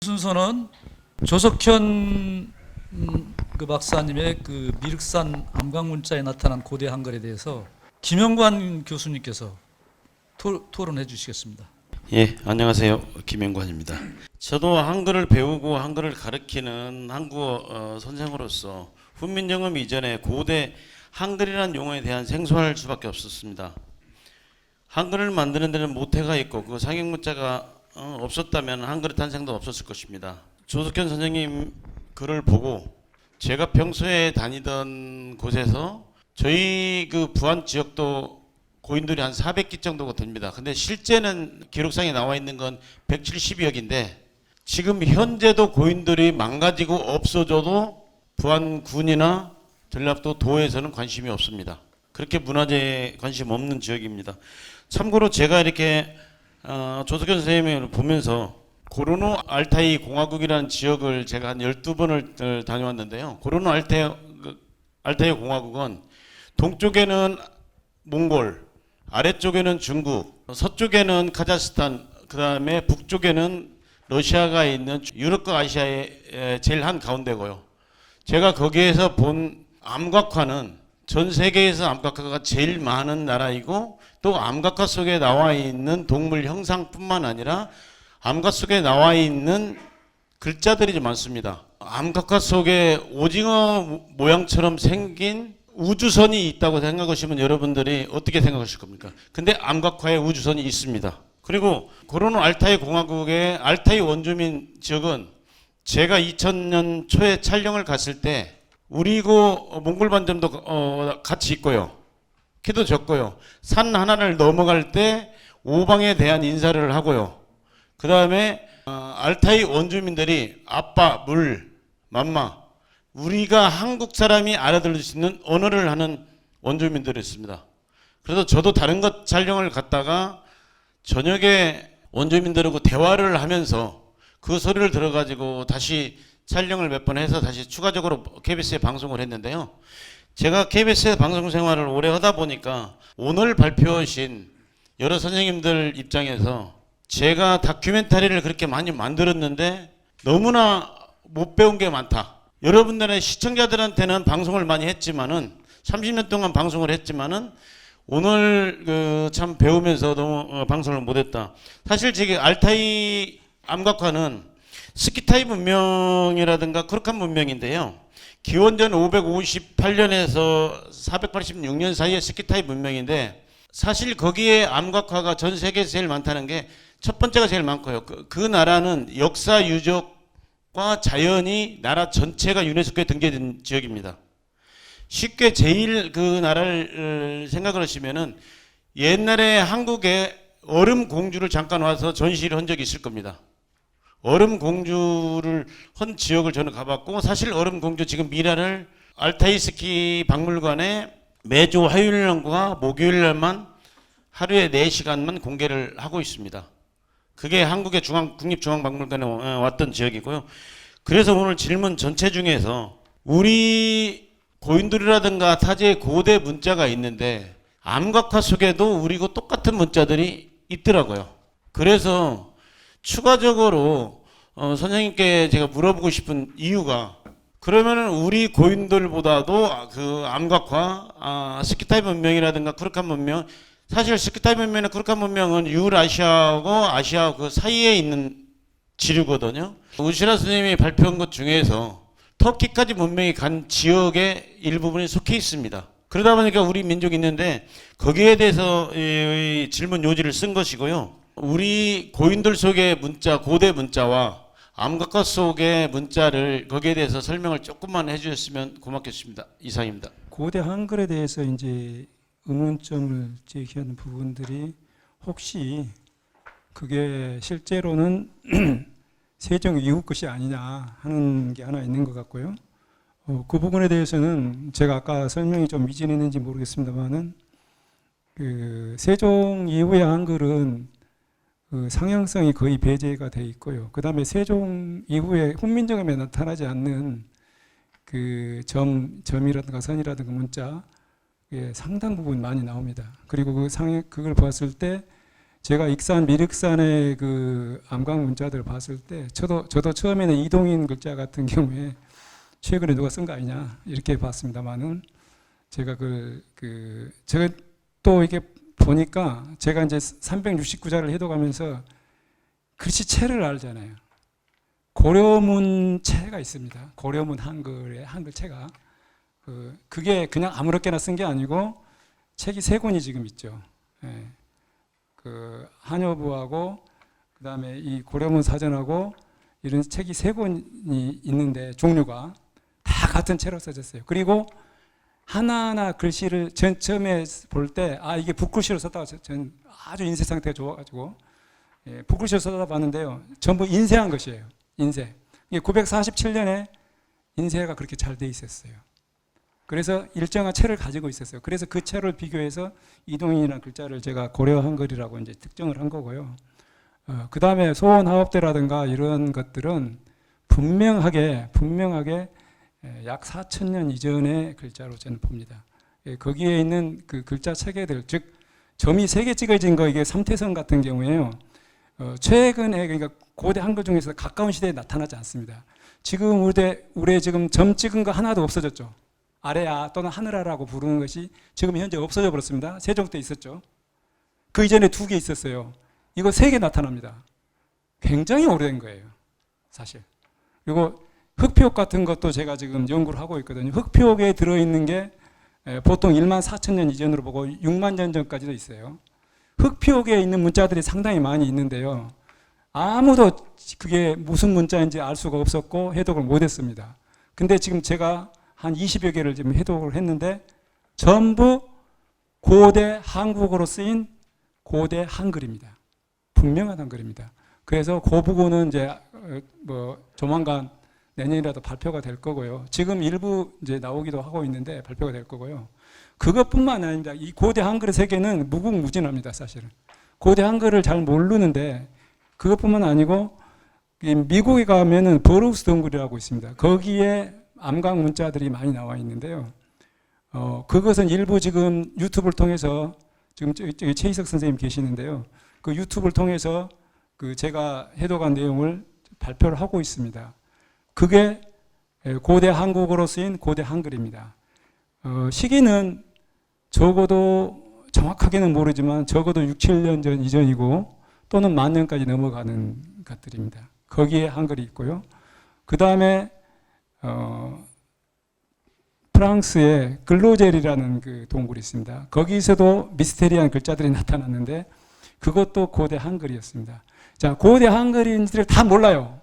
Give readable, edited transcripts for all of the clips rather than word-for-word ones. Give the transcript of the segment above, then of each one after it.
순서는 조석현 그 박사님의 그 미륵산 암광문자에 나타난 고대 한글에 대해서 김영관 교수님께서 토론해 주시겠습니다. 예, 안녕하세요. 김영관입니다. 저도 한글을 배우고 한글을 가르치는 한국어 선생으로서 훈민정음 이전에 고대 한글이라는 용어에 대한 생소할 수밖에 없었습니다. 한글을 만드는 데는 모태가 있고 그 상형문자가 없었다면 한글의 탄생도 없었을 것입니다. 조석현 선생님 글을 보고 제가 평소에 다니던 곳에서 저희 그 부안 지역도 고인돌이 한 400기 정도가 됩니다. 근데 실제는 기록상에 나와 있는 건 170여기인데 지금 현재도 고인돌이 망가지고 없어져도 부안군이나 전라도 도에서는 관심이 없습니다. 그렇게 문화재에 관심 없는 지역입니다. 참고로 제가 이렇게 조석현 선생님을 보면서 고르노 알타이 공화국이라는 지역을 제가 한 12번을 다녀왔는데요. 고르노 알타이 공화국은 동쪽에는 몽골, 아래쪽에는 중국, 서쪽에는 카자흐스탄, 그 다음에 북쪽에는 러시아가 있는 유럽과 아시아의 제일 한 가운데고요. 제가 거기에서 본 암각화는 전 세계에서 암각화가 제일 많은 나라이고 또 암각화 속에 나와 있는 동물 형상뿐만 아니라 암각화 속에 나와 있는 글자들이 많습니다. 암각화 속에 오징어 모양처럼 생긴 우주선이 있다고 생각하시면 여러분들이 어떻게 생각하실 겁니까? 근데 암각화에 우주선이 있습니다. 그리고 고르노 알타이 공화국의 알타이 원주민 지역은 제가 2000년 초에 촬영을 갔을 때 우리고 몽골 반점도 같이 있고요. 키도 적고요. 산 하나를 넘어갈 때 오방에 대한 인사를 하고요. 그 다음에 알타이 원주민들이 아빠, 물, 맘마 우리가 한국 사람이 알아들을 수 있는 언어를 하는 원주민들이 있습니다. 그래서 저도 다른 것 촬영을 갔다가 저녁에 원주민들하고 대화를 하면서 그 소리를 들어가지고 다시 촬영을 몇 번 해서 다시 추가적으로 KBS에 방송을 했는데요. 제가 KBS 방송 생활을 오래 하다 보니까 오늘 발표하신 여러 선생님들 입장에서 제가 다큐멘터리를 그렇게 많이 만들었는데 너무나 못 배운 게 많다. 여러분들의 시청자들한테는 방송을 많이 했지만은 30년 동안 방송을 했지만은 오늘 참 배우면서 너무 방송을 못했다. 사실 지금 알타이 암각화는 스키타이 문명이라든가 쿠르칸 문명인데요. 기원전 558년에서 486년 사이에 스키타이 문명인데 사실 거기에 암각화가 전 세계에서 제일 많다는 게 첫 번째가 제일 많고요. 그 나라는 역사 유적과 자연이 나라 전체가 유네스코에 등재된 지역입니다. 쉽게 제일 그 나라를 생각을 하시면은 옛날에 한국에 얼음 공주를 잠깐 와서 전시를 한 적이 있을 겁니다. 얼음 공주를 한 지역을 저는 가봤고 사실 얼음 공주 지금 미라를 알타이 스키 박물관에 매주 화요일날과 목요일날만 하루에 4시간만 공개를 하고 있습니다. 그게 한국의 국립중앙박물관에 왔던 지역이고요. 그래서 오늘 질문 전체 중에서 우리 고인돌이라든가 타지의 고대 문자가 있는데 암각화 속에도 우리고 똑같은 문자들이 있더라고요. 그래서 추가적으로 선생님께 제가 물어보고 싶은 이유가 그러면은 우리 고인돌보다도 그 암각화, 스키타이 문명이라든가 쿠르칸 문명 사실 스키타이 문명이나 쿠르칸 문명은 유라시아하고 아시아 그 사이에 있는 지류거든요. 우시라 선생님이 발표한 것 중에서 터키까지 문명이 간 지역의 일부분이 속해 있습니다. 그러다 보니까 우리 민족이 있는데 거기에 대해서 이 질문 요지를 쓴 것이고요. 우리 고인돌 속의 문자, 고대 문자와 암각화 속의 문자를 거기에 대해서 설명을 조금만 해주셨으면 고맙겠습니다. 이상입니다. 고대 한글에 대해서 이제 의문점을 제기하는 부분들이 혹시 그게 실제로는 세종 이후 것이 아니냐 하는 게 하나 있는 것 같고요. 그 부분에 대해서는 제가 아까 설명이 좀 미진했는지 모르겠습니다만은 그 세종 이후의 한글은 그 상형성이 거의 배제가 돼 있고요. 그 다음에 세종 이후에 훈민정음에 나타나지 않는 그 점이라든가 선이라든가 문자 상당 부분 많이 나옵니다. 그리고 그걸 봤을 때 제가 익산 미륵산의 그 암강 문자들을 봤을 때 저도 처음에는 이동인 글자 같은 경우에 최근에 누가 쓴 거 아니냐 이렇게 봤습니다만은 제가 제가 또 이게 보니까 제가 이제 369자를 해독하면서 글씨체를 알잖아요. 고려문체가 있습니다. 고려문 한글의 한글체가 그게 그냥 아무렇게나 쓴 게 아니고 책이 3권이 지금 있죠. 예. 그 한여부하고 그다음에 이 고려문 사전하고 이런 책이 3권이 있는데 종류가 다 같은 채로 써졌어요. 그리고 하나하나 글씨를 처음에 볼 때 이게 붓글씨로 썼다고 전 아주 인쇄 상태가 좋아가지고 붓글씨로 써다 봤는데요. 전부 인쇄한 것이에요. 인쇄. 이게 947년에 인쇄가 그렇게 잘 돼 있었어요. 그래서 일정한 채를 가지고 있었어요. 그래서 그 채를 비교해서 이동인이라는 글자를 제가 고려 한글이라고 이제 특정을 한 거고요. 그 다음에 소원하업대라든가 이런 것들은 분명하게 약 4,000년 이전의 글자로 저는 봅니다. 거기에 있는 그 글자 체계들, 즉 점이 3개 찍어진 거 이게 삼태성 같은 경우에요. 최근에 그러니까 고대 한글 중에서 가까운 시대에 나타나지 않습니다. 지금 우리 지금 점 찍은 거 하나도 없어졌죠. 아래야 또는 하늘아라고 부르는 것이 지금 현재 없어져 버렸습니다. 세종 때 있었죠. 그 이전에 2개 있었어요. 이거 3개 나타납니다. 굉장히 오래된 거예요, 사실. 그리고 흑표옥 같은 것도 제가 지금 연구를 하고 있거든요. 흑표옥에 들어있는 게 보통 14,000년 이전으로 보고 6만 년 전까지도 있어요. 흑표옥에 있는 문자들이 상당히 많이 있는데요. 아무도 그게 무슨 문자인지 알 수가 없었고 해독을 못했습니다. 근데 지금 제가 한 20여 개를 지금 해독을 했는데 전부 고대 한국어로 쓰인 고대 한글입니다. 분명한 한글입니다. 그래서 그 부분은 이제 조만간 내년이라도 발표가 될 거고요. 지금 일부 이제 나오기도 하고 있는데 발표가 될 거고요. 그것뿐만 아닙니다. 이 고대 한글의 세계는 무궁무진합니다, 사실은. 고대 한글을 잘 모르는데 그것뿐만 아니고 미국에 가면은 버룩스 동굴이라고 있습니다. 거기에 암강 문자들이 많이 나와 있는데요. 그것은 일부 지금 유튜브를 통해서 지금 저기 최희석 선생님 계시는데요. 그 유튜브를 통해서 그 제가 해독한 내용을 발표를 하고 있습니다. 그게 고대 한국어로 쓰인 고대 한글입니다. 시기는 적어도 정확하게는 모르지만 적어도 6, 7년 전 이전이고 또는 10,000년까지 넘어가는 것들입니다. 거기에 한글이 있고요. 그 다음에 프랑스에 글로젤이라는 그 동굴이 있습니다. 거기서도 미스테리한 글자들이 나타났는데 그것도 고대 한글이었습니다. 자, 고대 한글인지를 다 몰라요.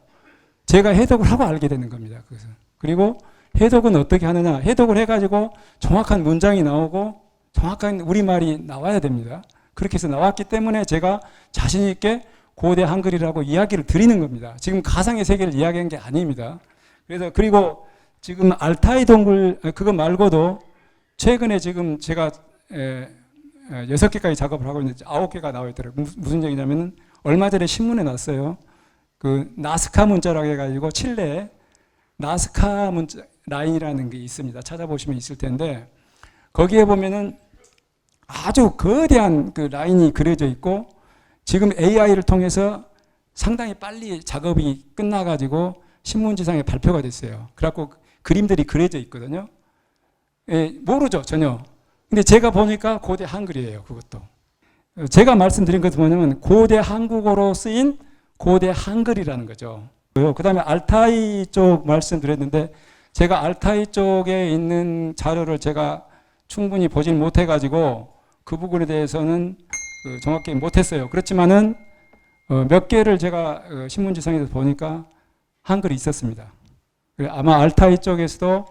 제가 해독을 하고 알게 되는 겁니다. 그것은. 그리고 해독은 어떻게 하느냐? 해독을 해가지고 정확한 문장이 나오고 정확한 우리말이 나와야 됩니다. 그렇게 해서 나왔기 때문에 제가 자신 있게 고대 한글이라고 이야기를 드리는 겁니다. 지금 가상의 세계를 이야기한 게 아닙니다. 그래서 그리고 지금 알타이 동굴 그거 말고도 최근에 지금 제가 6개까지 작업을 하고 있는데 9개가 나와 있더라고요. 무슨 얘기냐면은 얼마 전에 신문에 났어요. 그 나스카 문자라고 해가지고 칠레에 나스카 문자 라인이라는 게 있습니다. 찾아보시면 있을 텐데 거기에 보면은 아주 거대한 그 라인이 그려져 있고 지금 AI를 통해서 상당히 빨리 작업이 끝나가지고 신문지상에 발표가 됐어요. 그래갖고 그림들이 그려져 있거든요. 모르죠, 전혀. 근데 제가 보니까 고대 한글이에요, 그것도. 제가 말씀드린 것은 뭐냐면 고대 한국어로 쓰인 고대 한글이라는 거죠. 그 다음에 알타이 쪽 말씀드렸는데 제가 알타이 쪽에 있는 자료를 제가 충분히 보질 못해가지고 그 부분에 대해서는 정확히 못했어요. 그렇지만은 몇 개를 제가 신문지상에서 보니까 한글이 있었습니다. 아마 알타이 쪽에서도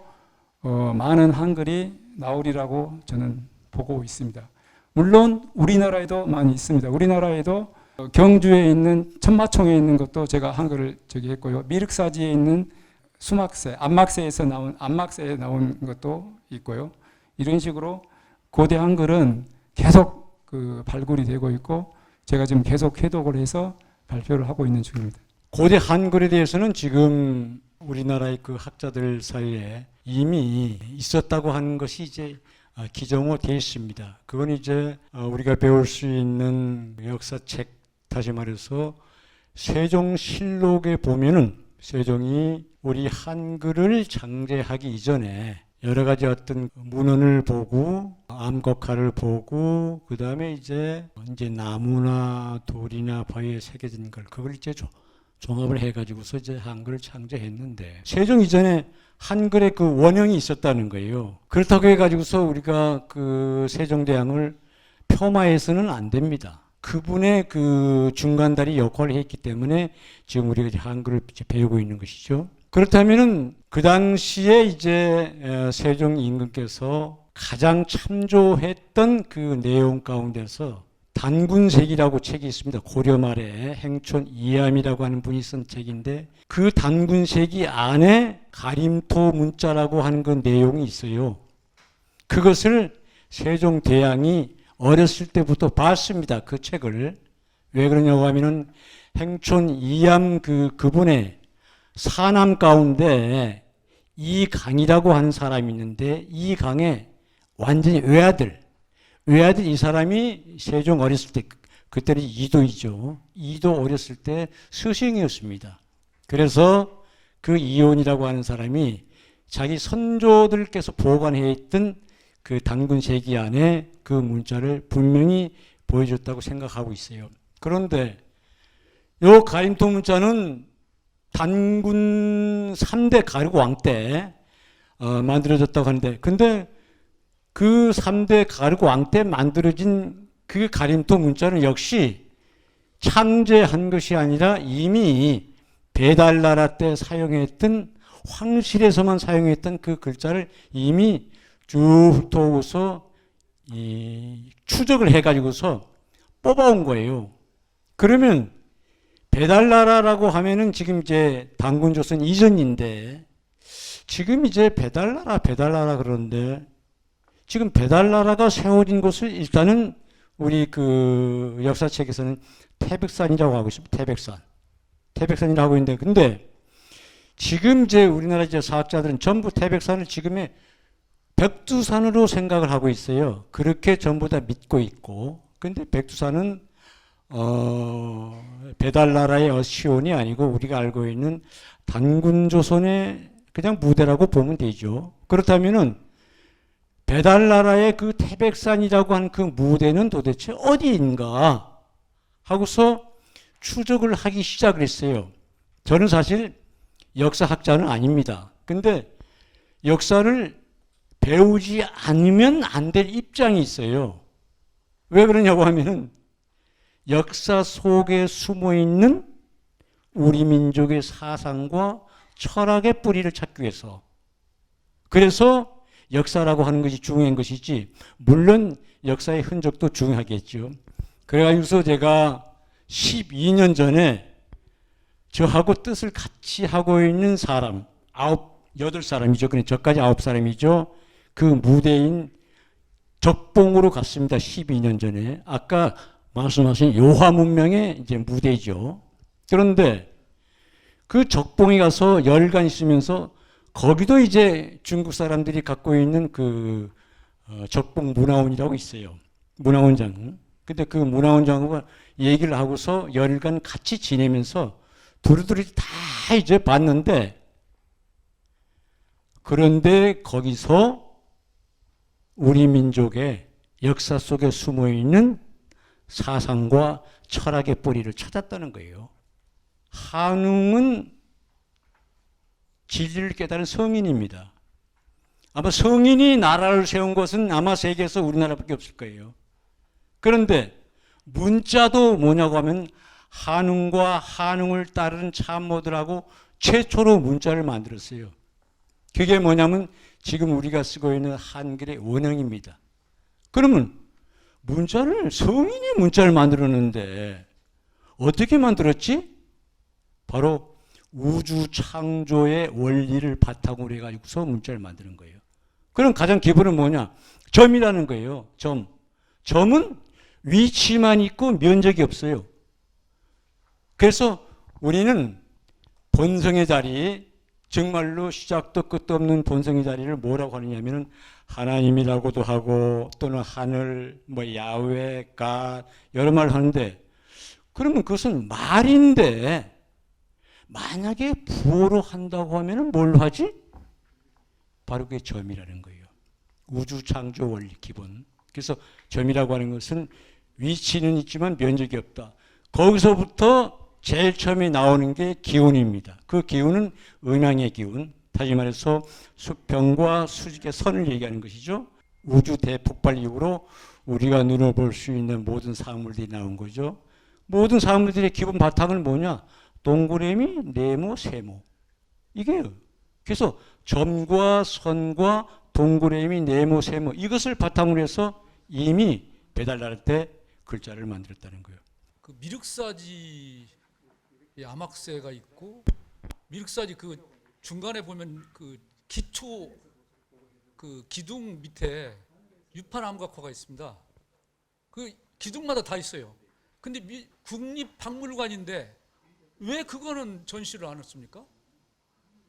많은 한글이 나오리라고 저는 보고 있습니다. 물론 우리나라에도 많이 있습니다. 우리나라에도 경주에 있는 천마총에 있는 것도 제가 한글을 저기 했고요. 미륵사지에 있는 수막새, 안막새에서 나온 안막새에 나온 것도 있고요. 이런 식으로 고대 한글은 계속 그 발굴이 되고 있고 제가 지금 계속 해독을 해서 발표를 하고 있는 중입니다. 고대 한글에 대해서는 지금 우리나라의 그 학자들 사이에 이미 있었다고 하는 것이 이제 기정화되어 있습니다. 그건 이제 우리가 배울 수 있는 역사책, 다시 말해서 세종실록에 보면은 세종이 우리 한글을 창제하기 이전에 여러 가지 어떤 문헌을 보고 암곡화를 보고 그 다음에 이제 나무나 돌이나 바위에 새겨진 걸 그걸 이제 종합을 해가지고서 이제 한글을 창제했는데 세종 이전에 한글에 그 원형이 있었다는 거예요. 그렇다고 해가지고서 우리가 그 세종대왕을 폄하해서는 안 됩니다. 그분의 그 중간다리 역할을 했기 때문에 지금 우리가 이제 한글을 이제 배우고 있는 것이죠. 그렇다면은 그 당시에 이제 세종 임금께서 가장 참조했던 그 내용 가운데서 단군색이라고 책이 있습니다. 고려 말에 행촌 이암이라고 하는 분이 쓴 책인데 그 단군색이 안에 가림토 문자라고 하는 그 내용이 있어요. 그것을 세종대왕이 어렸을 때부터 봤습니다. 그 책을. 왜 그러냐고 하면은 행촌 이암 그분의 사남 가운데 이강이라고 하는 사람이 있는데 이 강의 완전히 외아들 이 사람이 세종 어렸을 때 그때는 이도이죠. 이도 어렸을 때 스승이었습니다. 그래서 그 이온이라고 하는 사람이 자기 선조들께서 보관해 있던 그 단군세기 안에 그 문자를 분명히 보여줬다고 생각하고 있어요. 그런데 요 가림토 문자는 단군 3대 가르고 왕 때 만들어졌다고 하는데 근데 그 3대 가르고 왕 때 만들어진 그 가림토 문자는 역시 창제한 것이 아니라 이미 배달나라 때 사용했던 황실에서만 사용했던 그 글자를 이미 쭉 훑어오고서 추적을 해가지고서 뽑아온 거예요. 그러면 배달나라라고 하면은 지금 이제 단군조선 이전인데 지금 이제 배달나라 그러는데 지금 배달나라가 세워진 곳을 일단은 우리 그 역사책에서는 태백산이라고 하고 있습니다. 태백산이라고 하고 있는데 근데 지금 이제 우리나라 이제 사학자들은 전부 태백산을 지금의 백두산으로 생각을 하고 있어요. 그렇게 전부 다 믿고 있고 근데 백두산은 배달나라의 어시온이 아니고 우리가 알고 있는 단군조선의 그냥 무대라고 보면 되죠. 그렇다면은 배달나라의 그 태백산이라고 하는 그 무대는 도대체 어디인가 하고서 추적을 하기 시작을 했어요. 저는 사실 역사학자는 아닙니다. 근데 역사를 배우지 않으면 안 될 입장이 있어요. 왜 그러냐고 하면은 역사 속에 숨어 있는 우리 민족의 사상과 철학의 뿌리를 찾기 위해서. 그래서 역사라고 하는 것이 중요한 것이지, 물론 역사의 흔적도 중요하겠죠. 그래가지고서 제가 12년 전에 저하고 뜻을 같이 하고 있는 사람, 8사람이죠. 그냥 저까지 9사람이죠. 그 무대인 적봉으로 갔습니다. 12년 전에. 아까 말씀하신 요하 문명의 이제 무대죠. 그런데 그 적봉에 가서 열간 있으면서 거기도 이제 중국 사람들이 갖고 있는 그 적봉 문화원이라고 있어요. 문화원장. 근데 그 문화원장과 얘기를 하고서 열간 같이 지내면서 두루두루 다 이제 봤는데 그런데 거기서 우리 민족의 역사 속에 숨어 있는 사상과 철학의 뿌리를 찾았다는 거예요. 한웅은 진리를 깨달은 성인입니다. 아마 성인이 나라를 세운 것은 아마 세계에서 우리나라밖에 없을 거예요. 그런데 문자도 뭐냐고 하면 한웅과 한웅을 따르는 참모들하고 최초로 문자를 만들었어요. 그게 뭐냐면 지금 우리가 쓰고 있는 한글의 원형입니다. 그러면 성인이 문자를 만들었는데 어떻게 만들었지? 바로 우주 창조의 원리를 바탕으로 해가지고서 문자를 만드는 거예요. 그럼 가장 기본은 뭐냐? 점이라는 거예요. 점은 위치만 있고 면적이 없어요. 그래서 우리는 본성의 자리, 정말로 시작도 끝도 없는 본성의 자리를 뭐라고 하느냐면은 하나님이라고도 하고 또는 하늘, 뭐 야훼, 가 여러 말 하는데 그러면 그것은 말인데 만약에 부호로 한다고 하면은 뭘 하지? 바로 그게 점이라는 거예요. 우주 창조 원리 기본. 그래서 점이라고 하는 것은 위치는 있지만 면적이 없다. 거기서부터 제일 처음에 나오는 게 기운입니다. 그 기운은 음양의 기운. 다시 말해서 수평과 수직의 선을 얘기하는 것이죠. 우주 대폭발 이후로 우리가 눈으로 볼 수 있는 모든 사물들이 나온 거죠. 모든 사물들의 기본 바탕은 뭐냐? 동그라미, 네모, 세모. 이게요. 그래서 점과 선과 동그라미, 네모, 세모 이것을 바탕으로 해서 이미 배달날 때 글자를 만들었다는 거예요. 그 미륵사지의 암학세가 있고 미륵사지 그 중간에 보면 그 기초 그 기둥 밑에 유판암각화가 있습니다. 그 기둥마다 다 있어요. 근데 국립박물관인데 왜 그거는 전시를 안 했습니까?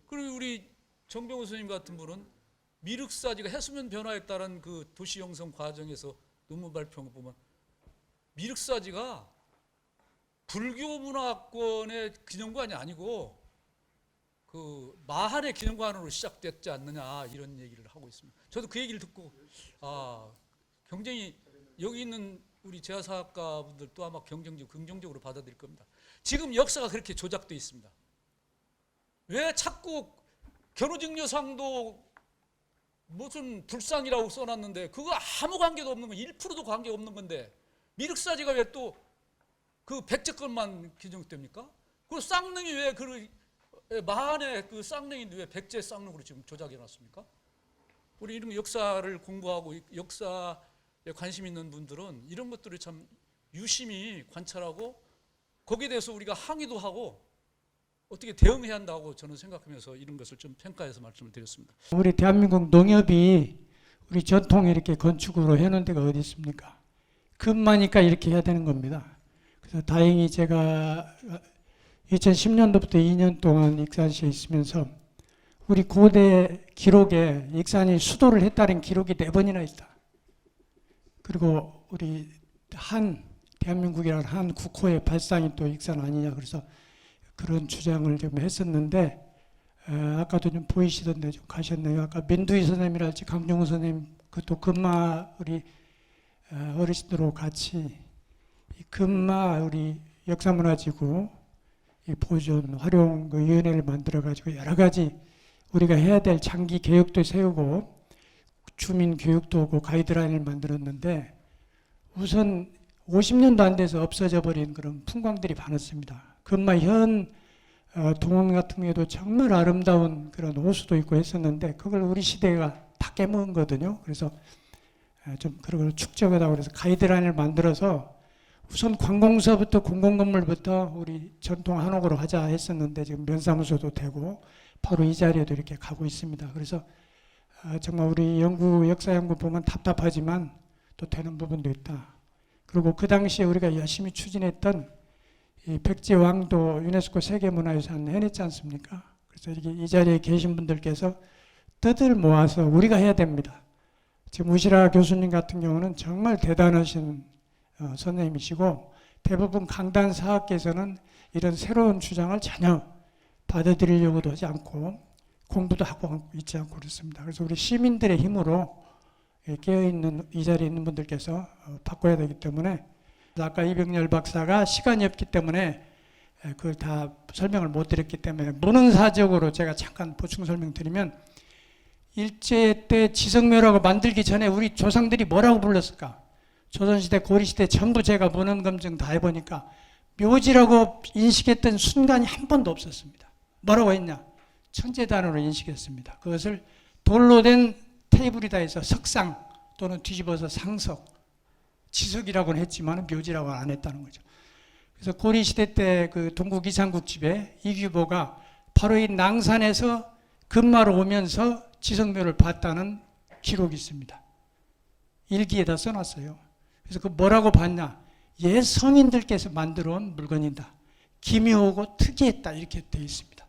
그리고 우리 정병호 선생님 같은 분은 미륵사지가 해수면 변화에 따른 그 도시 형성 과정에서 논문 발표한 거 보면 미륵사지가 불교 문화권의 기념관이 아니고 그 마한의 기념관으로 시작됐지 않느냐 이런 얘기를 하고 있습니다. 저도 그 얘기를 듣고 굉장히 여기 있는 우리 재화사학과 분들도 아마 긍정적으로 받아들일 겁니다. 지금 역사가 그렇게 조작되어 있습니다. 왜 자꾸 견우직녀상도 무슨 불상이라고 써놨는데 그거 아무 관계도 없는 거 1%도 관계 없는 건데 미륵사지가 왜 또 그 백제것만 기정됩니까? 그 쌍릉이 왜 그 마한의 그 쌍릉인데 왜 백제 쌍릉으로 지금 조작해 놨습니까? 우리 이런 역사를 공부하고 역사에 관심 있는 분들은 이런 것들을 참 유심히 관찰하고 거기에 대해서 우리가 항의도 하고 어떻게 대응해야 한다고 저는 생각하면서 이런 것을 좀 평가해서 말씀을 드렸습니다. 우리 대한민국 농협이 우리 전통에 이렇게 건축으로 해놓은 데가 어디 있습니까? 금마니까 이렇게 해야 되는 겁니다. 그래서 다행히 제가 2010년도부터 2년 동안 익산시에 있으면서 우리 고대 기록에 익산이 수도를 했다는 기록이 4번이나 있다. 그리고 우리 대한민국이라는 한 국호의 발상이 또 익산 아니냐 그래서 그런 주장을 좀 했었는데 아까도 좀 보이시던데 좀 가셨네요. 아까 민두희 선생님이랄지 강종우 선생님 그것도 금마 우리 어르신들하고 같이 이 금마 우리 역사문화지구 이 보존 활용 그 위원회를 만들어 가지고 여러 가지 우리가 해야 될 장기 계획도 세우고 주민 교육도 하고 가이드라인을 만들었는데 우선 50년도 안 돼서 없어져 버린 그런 풍광들이 많았습니다. 금마 현 동원 같은 경우에도 정말 아름다운 그런 호수도 있고 했었는데 그걸 우리 시대가 다 깨먹은 거거든요. 그래서 좀 그런 걸 축적하다고 그래서 가이드라인을 만들어서 우선 관공서부터 공공건물부터 우리 전통 한옥으로 하자 했었는데 지금 면사무소도 되고 바로 이 자리에도 이렇게 가고 있습니다. 그래서 정말 우리 역사 연구 보면 답답하지만 또 되는 부분도 있다. 그리고 그 당시에 우리가 열심히 추진했던 이 백제왕도 유네스코 세계문화유산 해냈지 않습니까? 그래서 이렇게 이 자리에 계신 분들께서 뜻을 모아서 우리가 해야 됩니다. 지금 우시라 교수님 같은 경우는 정말 대단하신 선생님이시고 대부분 강단 사학계에서는 이런 새로운 주장을 전혀 받아들이려고도 하지 않고 공부도 하고 있지 않고 그렇습니다. 그래서 우리 시민들의 힘으로 깨어있는 이 자리에 있는 분들께서 바꿔야 되기 때문에 아까 이병렬 박사가 시간이 없기 때문에 그걸 다 설명을 못 드렸기 때문에 문헌사적으로 제가 잠깐 보충 설명드리면 일제 때 지성묘라고 만들기 전에 우리 조상들이 뭐라고 불렀을까? 조선시대 고려시대 전부 제가 문헌 검증 다 해보니까 묘지라고 인식했던 순간이 한 번도 없었습니다. 뭐라고 했냐? 천재단으로 인식했습니다. 그것을 돌로 된 테이블이다 해서 석상 또는 뒤집어서 상석, 지석이라고는 했지만 묘지라고 안 했다는 거죠. 그래서 고려시대 때 그 동국 이상국 집에 이규보가 바로 이 낭산에서 금마로 오면서 지성묘를 봤다는 기록이 있습니다. 일기에다 써놨어요. 그래서 그 뭐라고 봤냐? 옛 성인들께서 만들어 온 물건이다. 기묘하고 특이했다 이렇게 되어 있습니다.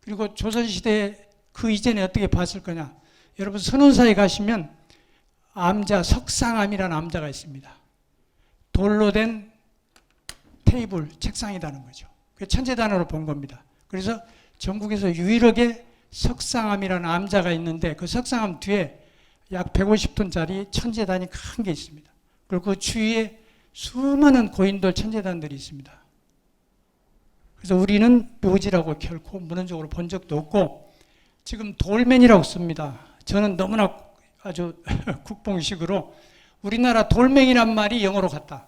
그리고 조선시대 그 이전에 어떻게 봤을 거냐? 여러분 선운사에 가시면 암자, 석상암이라는 암자가 있습니다. 돌로 된 테이블, 책상이라는 거죠. 그 천재단으로 본 겁니다. 그래서 전국에서 유일하게 석상암이라는 암자가 있는데 그 석상암 뒤에 약 150톤짜리 천재단이 큰 게 있습니다. 그리고 그 주위에 수많은 고인돌 천재단들이 있습니다. 그래서 우리는 묘지라고 결코 문헌적으로 본 적도 없고 지금 돌멘이라고 씁니다. 저는 너무나 아주 국뽕식으로 우리나라 돌멩이란 말이 영어로 갔다.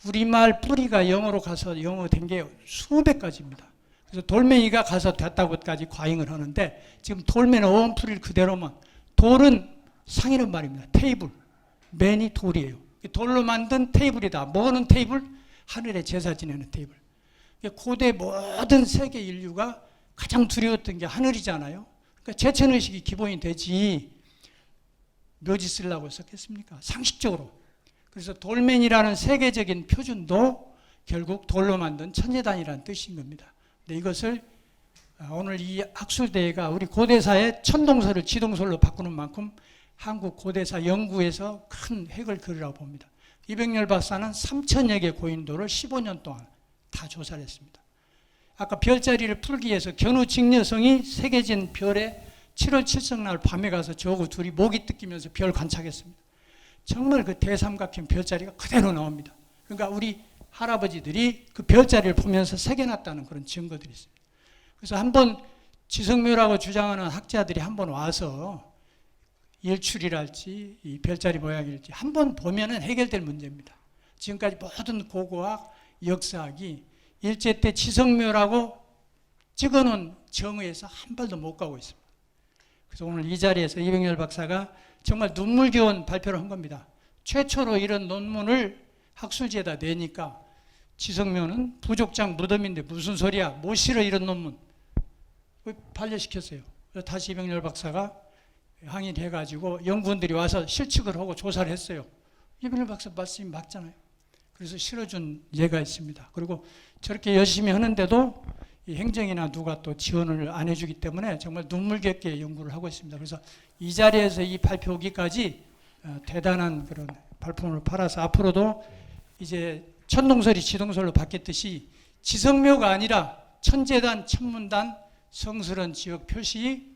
우리말 뿌리가 영어로 가서 영어 된 게 수백 가지입니다. 그래서 돌멩이가 가서 됐다고까지 과잉을 하는데 지금 돌멩이 원풀이를 그대로만 돌은 상이란 말입니다. 테이블, 맨이 돌이에요. 돌로 만든 테이블이다. 뭐는 테이블? 하늘에 제사 지내는 테이블. 고대 모든 세계 인류가 가장 두려웠던 게 하늘이잖아요. 그러니까 제천의식이 기본이 되지 묘지 쓰려고 썼겠습니까? 상식적으로. 그래서 돌맨이라는 세계적인 표준도 결국 돌로 만든 천재단이라는 뜻인 겁니다. 근데 이것을 오늘 이 학술대회가 우리 고대사의 천동설을 지동설로 바꾸는 만큼 한국 고대사 연구에서 큰 획을 그으라고 봅니다. 이백열 박사는 3천여 개 고인돌을 15년 동안 다 조사를 했습니다. 아까 별자리를 풀기 위해서 견우직녀성이 새겨진 별에 7월 7성날 밤에 가서 저하고 둘이 목이 뜯기면서 별 관찰했습니다. 정말 그 대삼각형 별자리가 그대로 나옵니다. 그러니까 우리 할아버지들이 그 별자리를 보면서 새겨놨다는 그런 증거들이 있습니다. 그래서 한번 지성묘라고 주장하는 학자들이 한번 와서 일출이랄지 이 별자리 모양일지 한번 보면은 해결될 문제입니다. 지금까지 모든 고고학, 역사학이 일제 때 지성묘라고 찍어놓은 정의에서 한 발도 못 가고 있습니다. 그래서 오늘 이 자리에서 이백열 박사가 정말 눈물겨운 발표를 한 겁니다. 최초로 이런 논문을 학술지에다 내니까 지성묘는 부족장 무덤인데 무슨 소리야? 못 실어 이런 논문. 반려시켰어요. 그래서 다시 이백열 박사가 항의를 해가지고 연구원들이 와서 실측을 하고 조사를 했어요. 이백열 박사 말씀이 맞잖아요. 그래서 실어준 예가 있습니다. 그리고 저렇게 열심히 하는데도 이 행정이나 누가 또 지원을 안 해주기 때문에 정말 눈물겹게 연구를 하고 있습니다. 그래서 이 자리에서 이 발표기까지 대단한 그런 발품을 팔아서 앞으로도 이제 천동설이 지동설로 바뀌었듯이 지성묘가 아니라 천재단, 천문단, 성스러운 지역 표시,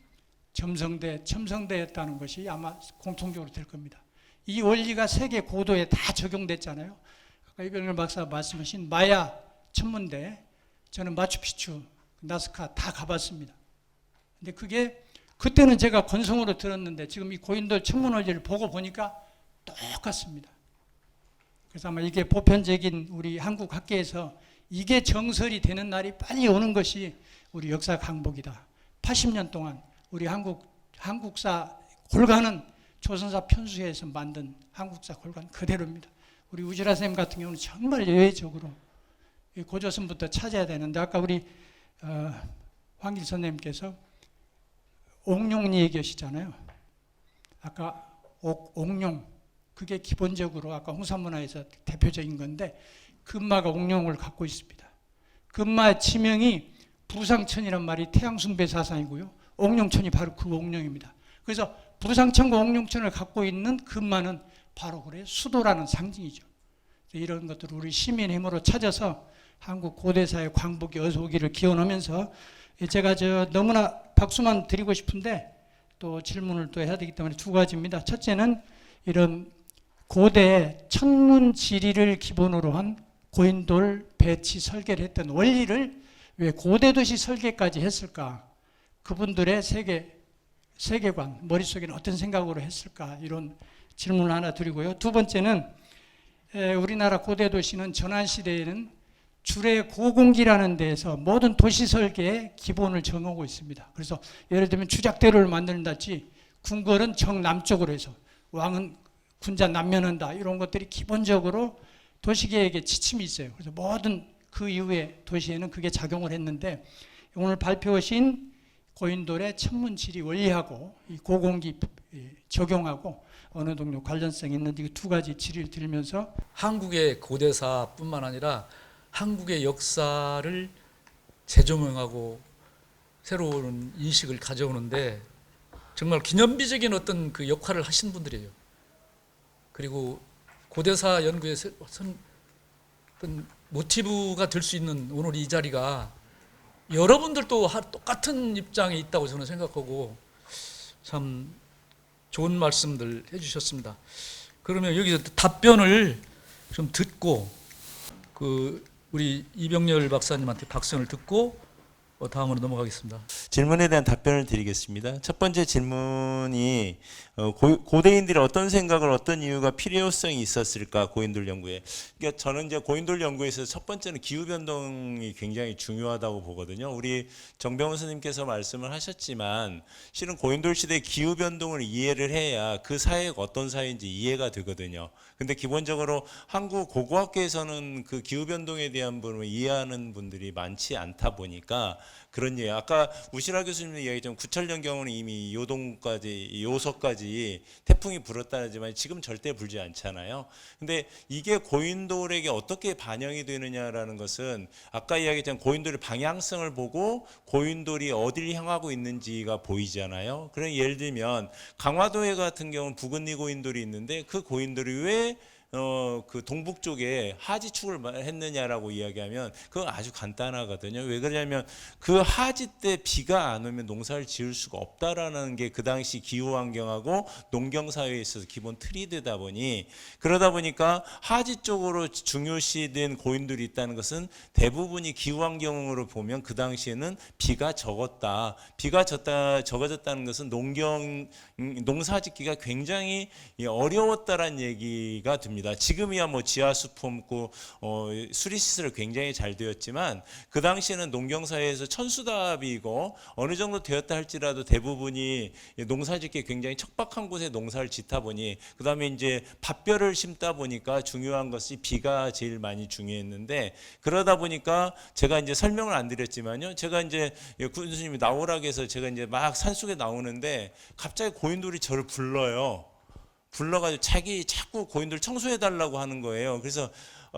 점성대, 첨성대였다는 것이 아마 공통적으로 될 겁니다. 이 원리가 세계 고도에 다 적용됐잖아요. 아까 이백열 박사가 말씀하신 마야, 천문대, 저는 마추픽추, 나스카 다 가봤습니다. 근데 그게 그때는 제가 건성으로 들었는데 지금 이 고인돌 천문 원리를 보고 보니까 똑같습니다. 그래서 아마 이게 보편적인 우리 한국 학계에서 이게 정설이 되는 날이 빨리 오는 것이 우리 역사 강복이다. 80년 동안 우리 한국사 골간은 조선사 편수회에서 만든 한국사 골간 그대로입니다. 우리 우지라 선생님 같은 경우는 정말 예외적으로 고조선부터 찾아야 되는데 아까 우리 황길 선생님께서 옥룡리 얘기하시잖아요. 아까 옥룡 그게 기본적으로 아까 홍산문화에서 대표적인 건데 금마가 옥룡을 갖고 있습니다. 금마의 지명이 부상천이란 말이 태양숭배 사상이고요. 옥룡천이 바로 그 옥룡입니다. 그래서 부상천과 옥룡천을 갖고 있는 금마는 바로 그래 수도라는 상징이죠. 이런 것들을 우리 시민의 힘으로 찾아서 한국 고대사의 광복이 어서 오기를 기원하면서 제가 너무나 박수만 드리고 싶은데 또 질문을 또 해야 되기 때문에 두 가지입니다. 첫째는 이런 고대 천문 지리를 기본으로 한 고인돌 배치 설계를 했던 원리를 왜 고대 도시 설계까지 했을까? 그분들의 세계관, 머릿속에는 어떤 생각으로 했을까? 이런 질문을 하나 드리고요. 두 번째는 우리나라 고대 도시는 전환시대에는 주례 고공기라는 데에서 모든 도시 설계의 기본을 정하고 있습니다. 그래서 예를 들면 주작대로를 만든다든지 궁궐은 정남쪽으로 해서 왕은 군자 남면한다 이런 것들이 기본적으로 도시계획에 지침이 있어요. 그래서 모든 그 이후에 도시에는 그게 작용을 했는데 오늘 발표하신 고인돌의 천문지리 원리하고 이 고공기 적용하고 어느 정도 관련성이 있는데 이 두 가지 질의를 드리면서 한국의 고대사뿐만 아니라 한국의 역사를 재조명하고 새로운 인식을 가져오는데 정말 기념비적인 어떤 그 역할을 하신 분들이에요. 그리고 고대사 연구의 어떤 모티브가 될 수 있는 오늘 이 자리가 여러분들도 똑같은 입장에 있다고 저는 생각하고 참 좋은 말씀들 해주셨습니다. 그러면 여기서 답변을 좀 듣고 그 우리 이병렬 박사님한테 박선을 듣고 다음으로 넘어가겠습니다. 질문에 대한 답변을 드리겠습니다. 첫 번째 질문이 고대인들이 어떤 생각을 어떤 이유가 필요성이 있었을까 고인돌 연구에. 그러니까 저는 이제 고인돌 연구에서 첫 번째는 기후 변동이 굉장히 중요하다고 보거든요. 우리 정병훈 선생님께서 말씀을 하셨지만 실은 고인돌 시대 기후 변동을 이해를 해야 그 사회가 어떤 사회인지 이해가 되거든요. 근데 기본적으로 한국 고고학계에서는 그 기후 변동에 대한 부분을 이해하는 분들이 많지 않다 보니까 그런 예. 아까 우시라 교수님이 이야기했지만 구천년 경우는 이미 요동까지 요서까지 태풍이 불었다지만 지금 절대 불지 않잖아요. 근데 이게 고인돌에게 어떻게 반영이 되느냐라는 것은 아까 이야기했지만 고인돌의 방향성을 보고 고인돌이 어디를 향하고 있는지가 보이잖아요. 그럼 예를 들면 강화도에 같은 경우는 부근리 고인돌이 있는데 그 고인돌이 왜 그 동북 쪽에 하지축을 했느냐라고 이야기하면 그건 아주 간단하거든요. 왜 그러냐면 그 하지 때 비가 안 오면 농사를 지을 수가 없다라는 게 그 당시 기후 환경하고 농경 사회에 있어서 기본 틀이 되다 보니 그러다 보니까 하지 쪽으로 중요시된 고인돌이 있다는 것은 대부분이 기후 환경으로 보면 그 당시에는 비가 적었다. 비가 적어졌다는 것은 농사짓기가 굉장히 어려웠다라는 얘기가 듭니다. 지금이야 뭐 지하수 품고 수리시설 굉장히 잘 되었지만 그 당시에는 농경사회에서 천수답이고 어느 정도 되었다 할지라도 대부분이 농사짓기 굉장히 척박한 곳에 농사를 짓다 보니 그 다음에 이제 밭벼를 심다 보니까 중요한 것이 비가 제일 많이 중요했는데 그러다 보니까 제가 이제 설명을 안 드렸지만요. 제가 이제 군수님이 나오라고 해서 제가 이제 막 산속에 나오는데 갑자기 고인돌이 저를 불러가지고 자꾸 고인돌 청소해달라고 하는 거예요. 그래서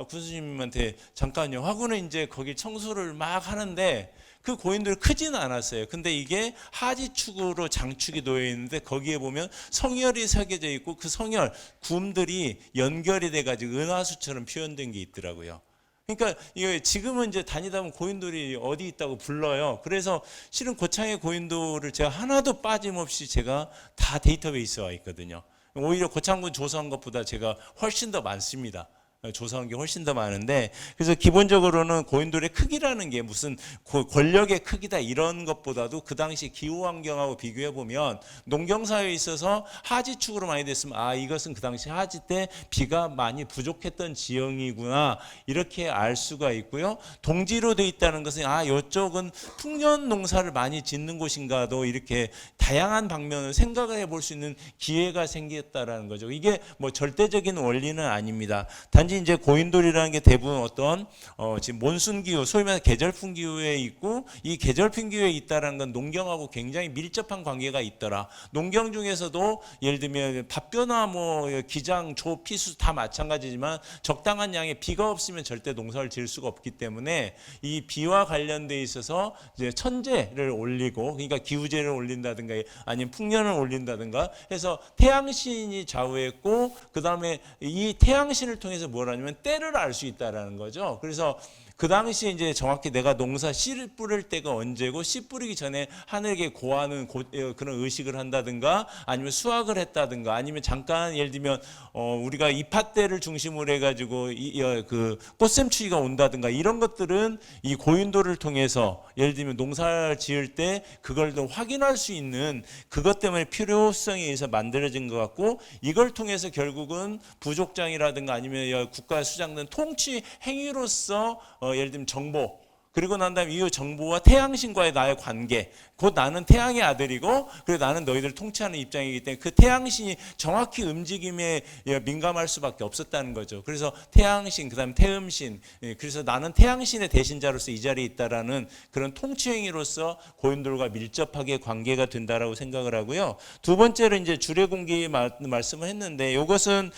군수님한테 잠깐요 하고는 이제 거기 청소를 막 하는데 그 고인돌이 크지는 않았어요. 근데 이게 하지축으로 장축이 놓여 있는데 거기에 보면 성열이 새겨져 있고 그 성열 구음들이 연결이 돼가지고 은하수처럼 표현된 게 있더라고요. 그러니까 이게 지금은 이제 다니다 보면 고인돌이 어디 있다고 불러요. 그래서 실은 고창의 고인돌을 제가 하나도 빠짐없이 제가 다 데이터베이스화 있거든요. 오히려 고창군 조사한 것보다 제가 훨씬 더 많습니다. 조사한 게 훨씬 더 많은데 그래서 기본적으로는 고인돌의 크기라는 게 무슨 권력의 크기다 이런 것보다도 그 당시 기후 환경하고 비교해 보면 농경 사회에 있어서 하지축으로 많이 됐으면 이것은 그 당시 하지 때 비가 많이 부족했던 지형이구나 이렇게 알 수가 있고요. 동지로 돼 있다는 것은 이쪽은 풍년 농사를 많이 짓는 곳인가도 이렇게 다양한 방면을 생각을 해볼 수 있는 기회가 생겼다라는 거죠. 이게 뭐 절대적인 원리는 아닙니다. 단지 이제 고인돌이라는 게 대부분 어떤 지금 몬순 기후, 소위 말해서 계절풍 기후에 있고 이 계절풍 기후에 있다라는 건 농경하고 굉장히 밀접한 관계가 있더라. 농경 중에서도 예를 들면 밭벼나 뭐 기장, 조, 피수 다 마찬가지지만 적당한 양의 비가 없으면 절대 농사를 지을 수가 없기 때문에 이 비와 관련돼 있어서 이제 천재를 올리고 그러니까 기후제를 올린다든가 아니면 풍년을 올린다든가 해서 태양신이 좌우했고 그 다음에 이 태양신을 통해서 뭐라냐면 때를 알 수 있다라는 거죠. 그래서 그 당시에 이제 정확히 내가 농사 씨를 뿌릴 때가 언제고 씨 뿌리기 전에 하늘에게 고하는 그런 의식을 한다든가 아니면 수확을 했다든가 아니면 잠깐 예를 들면 우리가 입하 때를 중심으로 해가지고 그 꽃샘추위가 온다든가 이런 것들은 이 고인돌을 통해서 예를 들면 농사를 지을 때 그걸 더 확인할 수 있는 그것 때문에 필요성에 의해서 만들어진 것 같고 이걸 통해서 결국은 부족장이라든가 아니면 국가 수장된 통치 행위로서 예를 들면 정보 그리고 난 다음에 이 정보와 태양신과의 나의 관계 곧 나는 태양의 아들이고 그리고 나는 너희들을 통치하는 입장이기 때문에 그 태양신이 정확히 움직임에 민감할 수밖에 없었다는 거죠. 그래서 태양신 그 다음에 태음신 그래서 나는 태양신의 대신자로서 이 자리에 있다라는 그런 통치행위로서 고인돌과 밀접하게 관계가 된다라고 생각을 하고요. 두 번째로 이제 주례공기 말씀을 했는데 이것은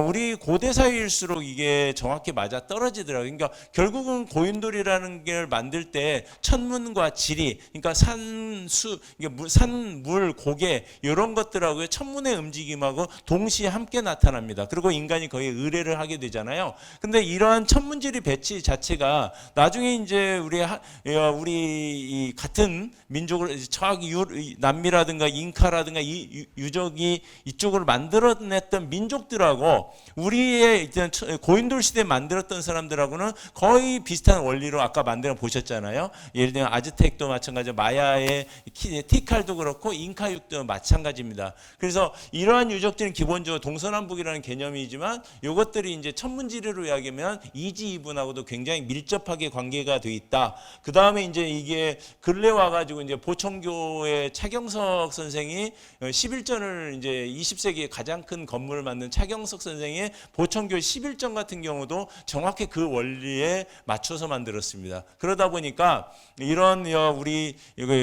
우리 고대 사회일수록 이게 정확히 맞아 떨어지더라고요. 그러니까 결국은 고인돌이라는 게 고인돌령을 만들 때 천문과 지리, 그러니까 산수, 산물, 고개 이런 것들하고 천문의 움직임하고 동시에 함께 나타납니다. 그리고 인간이 거의 의뢰를 하게 되잖아요. 근데 이러한 천문지리 배치 자체가 나중에 이제 우리 이 같은 민족을 저기 남미라든가 잉카라든가 이 유적이 이쪽을 만들어냈던 민족들하고 우리의 고인돌 시대 만들었던 사람들하고는 거의 비슷한 원리로 아까 만들어 보셨잖아요. 예를 들면 아즈텍도 마찬가지고 마야의 티칼도 그렇고 잉카육도 마찬가지입니다. 그래서 이러한 유적들은 기본적으로 동서남북이라는 개념이지만 이것들이 이제 천문지리로 이야기하면 이지이분하고도 굉장히 밀접하게 관계가 돼 있다. 그 다음에 이제 이게 근래 와가지고 이제 보천교의 차경석 선생이 11전을 이제 20세기에 가장 큰 건물을 만든 차경석 선생의 보천교 11전 같은 경우도 정확히 그 원리에 맞춰서 만들었습니다. 그러다 보니까 이런 우리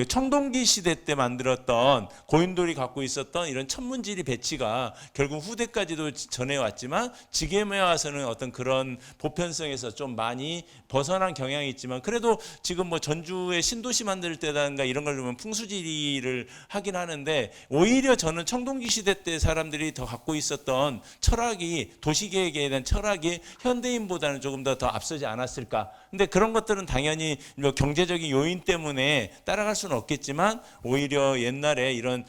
청동기 시대 때 만들었던 고인돌이 갖고 있었던 이런 천문지리 배치가 결국 후대까지도 전해왔지만 지금에 와서는 어떤 그런 보편성에서 좀 많이 벗어난 경향이 있지만 그래도 지금 뭐 전주의 신도시 만들 때든가 이런 걸 보면 풍수지리를 하긴 하는데 오히려 저는 청동기 시대 때 사람들이 더 갖고 있었던 철학이 도시계획에 대한 철학이 현대인보다는 조금 더 앞서지 않았을까. 근데 그런 것들은 당연히 뭐 경제적인 요인 때문에 따라갈 수는 없겠지만 오히려 옛날에 이런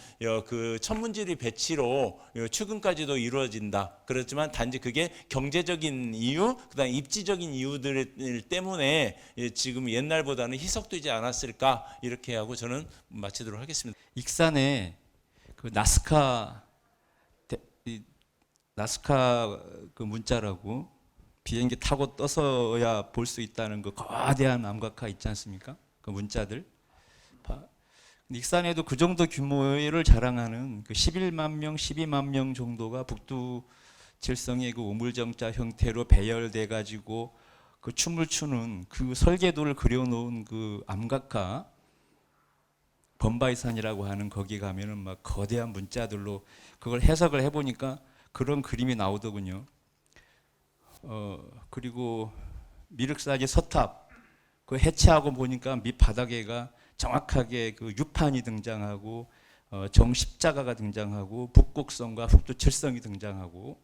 그 천문지리 배치로 추근까지도 이루어진다. 그렇지만 단지 그게 경제적인 이유, 그다음 입지적인 이유들 때문에 지금 옛날보다는 희석되지 않았을까 이렇게 하고 저는 마치도록 하겠습니다. 익산에 그 나스카 그 문자라고 비행기 타고 떠서야 볼 수 있다는 그 거대한 암각화 있지 않습니까? 그 문자들. 익산에도 그 정도 규모를 자랑하는 그 11만 명, 12만 명 정도가 북두 칠성의 그 우물정자 형태로 배열돼 가지고 그 춤을 추는 그 설계도를 그려놓은 그 암각화 범바이산이라고 하는 거기 가면은 막 거대한 문자들로 그걸 해석을 해보니까 그런 그림이 나오더군요. 그리고 미륵사지 서탑 그 해체하고 보니까 밑바닥에가 정확하게 그 유판이 등장하고 정십자가가 등장하고 북곡성과 북두칠성이 등장하고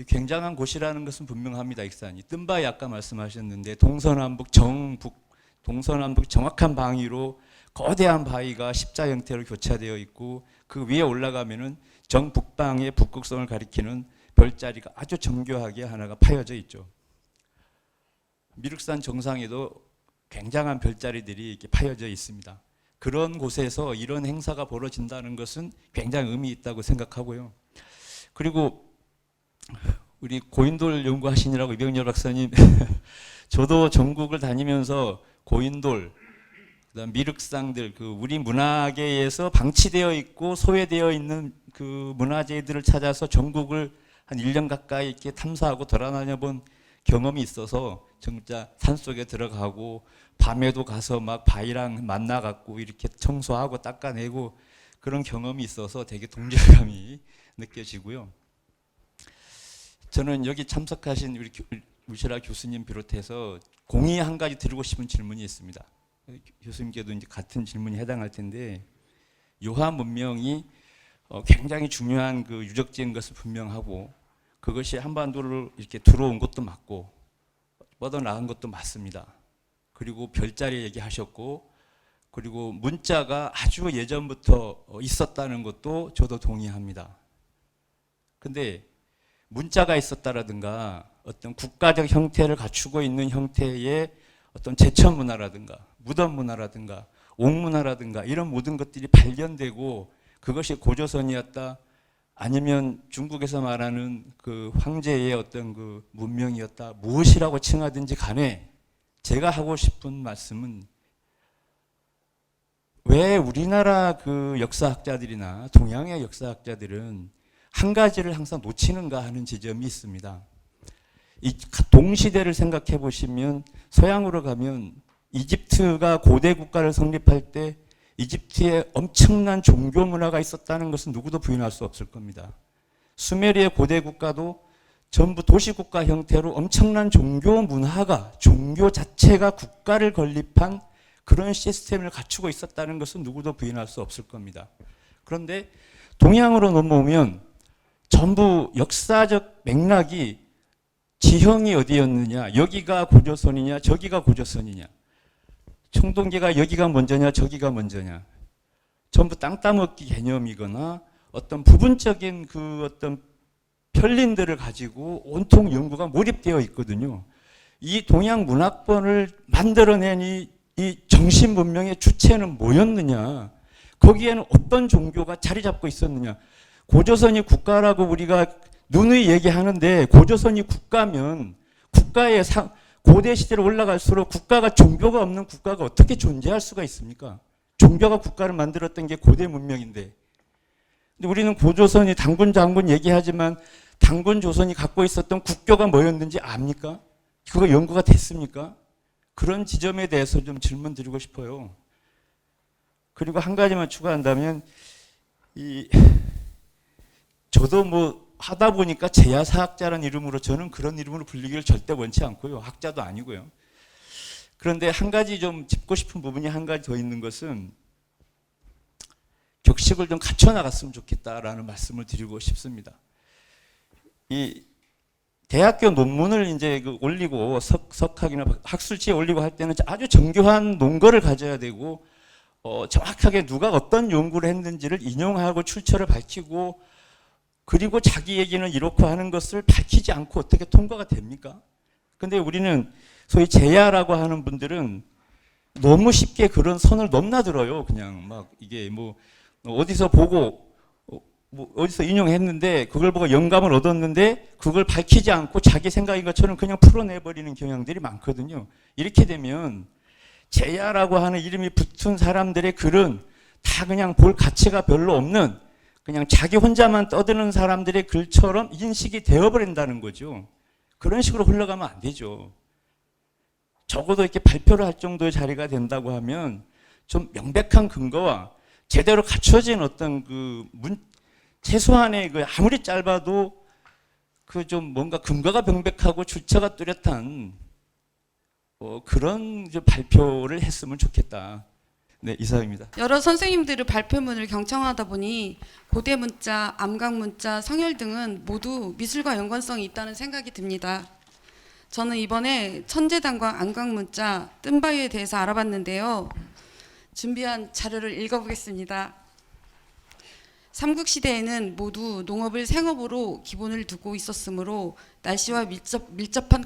굉장한 곳이라는 것은 분명합니다. 익산이 뜸바위 아까 말씀하셨는데 동서남북 정확한 방위로 거대한 바위가 십자 형태로 교차되어 있고 그 위에 올라가면은 정북방의 북극성을 가리키는 별자리가 아주 정교하게 하나가 파여져 있죠. 미륵산 정상에도 굉장한 별자리들이 이렇게 파여져 있습니다. 그런 곳에서 이런 행사가 벌어진다는 것은 굉장히 의미 있다고 생각하고요. 그리고 우리 고인돌 연구하시느라고 이병렬 박사님 저도 전국을 다니면서 고인돌 그다음 미륵상들 그 우리 문화계에서 방치되어 있고 소외되어 있는 그 문화재들을 찾아서 전국을 한 1년 가까이 이렇게 탐사하고 돌아다녀 본 경험이 있어서 진짜 산속에 들어가고 밤에도 가서 막 바위랑 만나갖고 이렇게 청소하고 닦아내고 그런 경험이 있어서 되게 동질감이 느껴지고요. 저는 여기 참석하신 우리 우시라 교수님 비롯해서 공의 한 가지 드리고 싶은 질문이 있습니다. 교수님께도 이제 같은 질문이 해당할 텐데 요한 문명이 굉장히 중요한 그 유적지인 것을 분명하고 그것이 한반도를 이렇게 들어온 것도 맞고 뻗어나간 것도 맞습니다. 그리고 별자리 얘기하셨고 그리고 문자가 아주 예전부터 있었다는 것도 저도 동의합니다. 근데 문자가 있었다라든가 어떤 국가적 형태를 갖추고 있는 형태의 어떤 제천 문화라든가 무덤 문화라든가 옥문화라든가 이런 모든 것들이 발견되고 그것이 고조선이었다 아니면 중국에서 말하는 그 황제의 어떤 그 문명이었다 무엇이라고 칭하든지 간에 제가 하고 싶은 말씀은 왜 우리나라 그 역사학자들이나 동양의 역사학자들은 한 가지를 항상 놓치는가 하는 지점이 있습니다. 이 동시대를 생각해 보시면 서양으로 가면 이집트가 고대 국가를 성립할 때 이집트에 엄청난 종교 문화가 있었다는 것은 누구도 부인할 수 없을 겁니다. 수메리의 고대 국가도 전부 도시국가 형태로 엄청난 종교 문화가, 종교 자체가 국가를 건립한 그런 시스템을 갖추고 있었다는 것은 누구도 부인할 수 없을 겁니다. 그런데 동양으로 넘어오면 전부 역사적 맥락이 지형이 어디였느냐, 여기가 고조선이냐 저기가 고조선이냐, 청동기가 여기가 먼저냐 저기가 먼저냐, 전부 땅 따먹기 개념이거나 어떤 부분적인 그 어떤 편린들을 가지고 온통 연구가 몰입되어 있거든요. 이 동양 문화권을 만들어낸 이 정신 문명의 주체는 뭐였느냐, 거기에는 어떤 종교가 자리 잡고 있었느냐. 고조선이 국가라고 우리가 누누이 얘기하는데, 고조선이 국가면 국가의 고대 시대로 올라갈수록 국가가 종교가 없는 국가가 어떻게 존재할 수가 있습니까? 종교가 국가를 만들었던 게 고대 문명인데. 근데 우리는 고조선이 단군 장군 얘기하지만 단군 조선이 갖고 있었던 국교가 뭐였는지 압니까? 그거 연구가 됐습니까? 그런 지점에 대해서 좀 질문 드리고 싶어요. 그리고 한 가지만 추가한다면, 저도 뭐 하다 보니까 제야사학자라는 이름으로, 저는 그런 이름으로 불리기를 절대 원치 않고요. 학자도 아니고요. 그런데 한 가지 좀 짚고 싶은 부분이 한 가지 더 있는 것은, 격식을 좀 갖춰 나갔으면 좋겠다라는 말씀을 드리고 싶습니다. 이 대학교 논문을 이제 올리고 석학이나 학술지에 올리고 할 때는 아주 정교한 논거를 가져야 되고, 정확하게 누가 어떤 연구를 했는지를 인용하고 출처를 밝히고, 그리고 자기 얘기는 이렇고 하는 것을 밝히지 않고 어떻게 통과가 됩니까? 근데 우리는 소위 제야라고 하는 분들은 너무 쉽게 그런 선을 넘나들어요. 그냥 막 이게 뭐 어디서 보고 뭐 어디서 인용했는데 그걸 보고 영감을 얻었는데 그걸 밝히지 않고 자기 생각인 것처럼 그냥 풀어내버리는 경향들이 많거든요. 이렇게 되면 제야라고 하는 이름이 붙은 사람들의 글은 다 그냥 볼 가치가 별로 없는, 그냥 자기 혼자만 떠드는 사람들의 글처럼 인식이 되어버린다는 거죠. 그런 식으로 흘러가면 안 되죠. 적어도 이렇게 발표를 할 정도의 자리가 된다고 하면 좀 명백한 근거와 제대로 갖춰진 어떤 최소한의 아무리 짧아도 좀 뭔가 근거가 명백하고 출처가 뚜렷한 그런 발표를 했으면 좋겠다. 네, 이상입니다. 여러 선생님들의 발표문을 경청하다 보니 고대 문자, 암각 문자, 성혈 등은 모두 미술과 연관성이 있다는 생각이 듭니다. 저는 이번에 천재단과 암각 문자, 뜸바위에 대해서 알아봤는데요. 준비한 자료를 읽어보겠습니다. 삼국시대에는 모두 농업을 생업으로 기본을 두고 있었으므로 날씨와 밀접한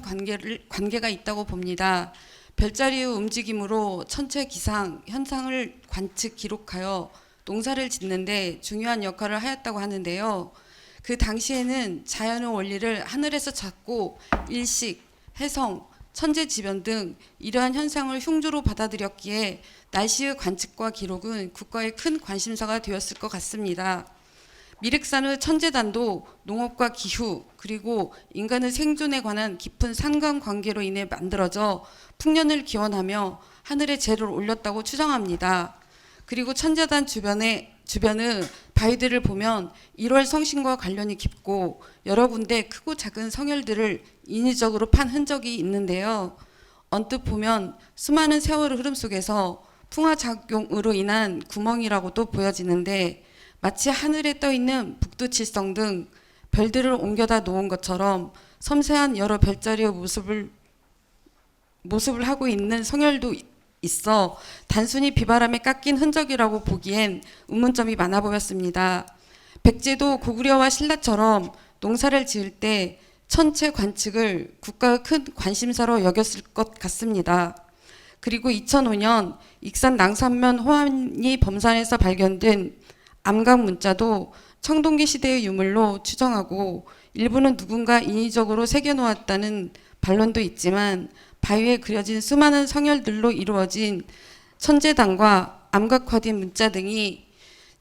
관계가 있다고 봅니다. 별자리의 움직임으로 천체 기상, 현상을 관측, 기록하여 농사를 짓는데 중요한 역할을 하였다고 하는데요. 그 당시에는 자연의 원리를 하늘에서 찾고 일식, 해성, 천재지변 등 이러한 현상을 흉조로 받아들였기에 날씨의 관측과 기록은 국가의 큰 관심사가 되었을 것 같습니다. 미륵산의 천재단도 농업과 기후 그리고 인간의 생존에 관한 깊은 상관관계로 인해 만들어져 풍년을 기원하며 하늘에 재를 올렸다고 추정합니다. 그리고 천재단 주변의 바위들을 보면 1월 성신과 관련이 깊고 여러 군데 크고 작은 성혈들을 인위적으로 판 흔적이 있는데요. 언뜻 보면 수많은 세월의 흐름 속에서 풍화작용으로 인한 구멍이라고도 보여지는데, 마치 하늘에 떠있는 북두칠성 등 별들을 옮겨다 놓은 것처럼 섬세한 여러 별자리의 모습을 하고 있는 성혈도 있어 단순히 비바람에 깎인 흔적이라고 보기엔 의문점이 많아 보였습니다. 백제도 고구려와 신라처럼 농사를 지을 때 천체 관측을 국가의 큰 관심사로 여겼을 것 같습니다. 그리고 2005년 익산 낭산면 호안리 범산에서 발견된 암각 문자도 청동기 시대의 유물로 추정하고 일부는 누군가 인위적으로 새겨놓았다는 반론도 있지만, 바위에 그려진 수많은 성혈들로 이루어진 천재단과 암각화된 문자 등이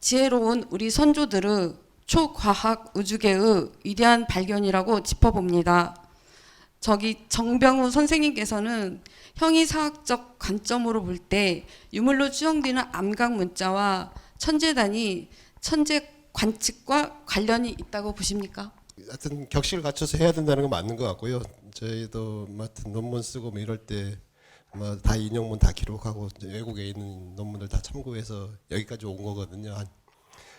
지혜로운 우리 선조들의 초과학 우주계의 위대한 발견이라고 짚어봅니다. 정병우 선생님께서는 형이사학적 관점으로 볼 때 유물로 추정되는 암각 문자와 천재단이 천재 관측과 관련이 있다고 보십니까? 하여튼 격식을 갖춰서 해야 된다는 건 맞는 것 같고요. 저희도 하여튼 논문 쓰고 뭐 이럴 때 뭐 다 인용문 다 기록하고 외국에 있는 논문들 다 참고해서 여기까지 온 거거든요.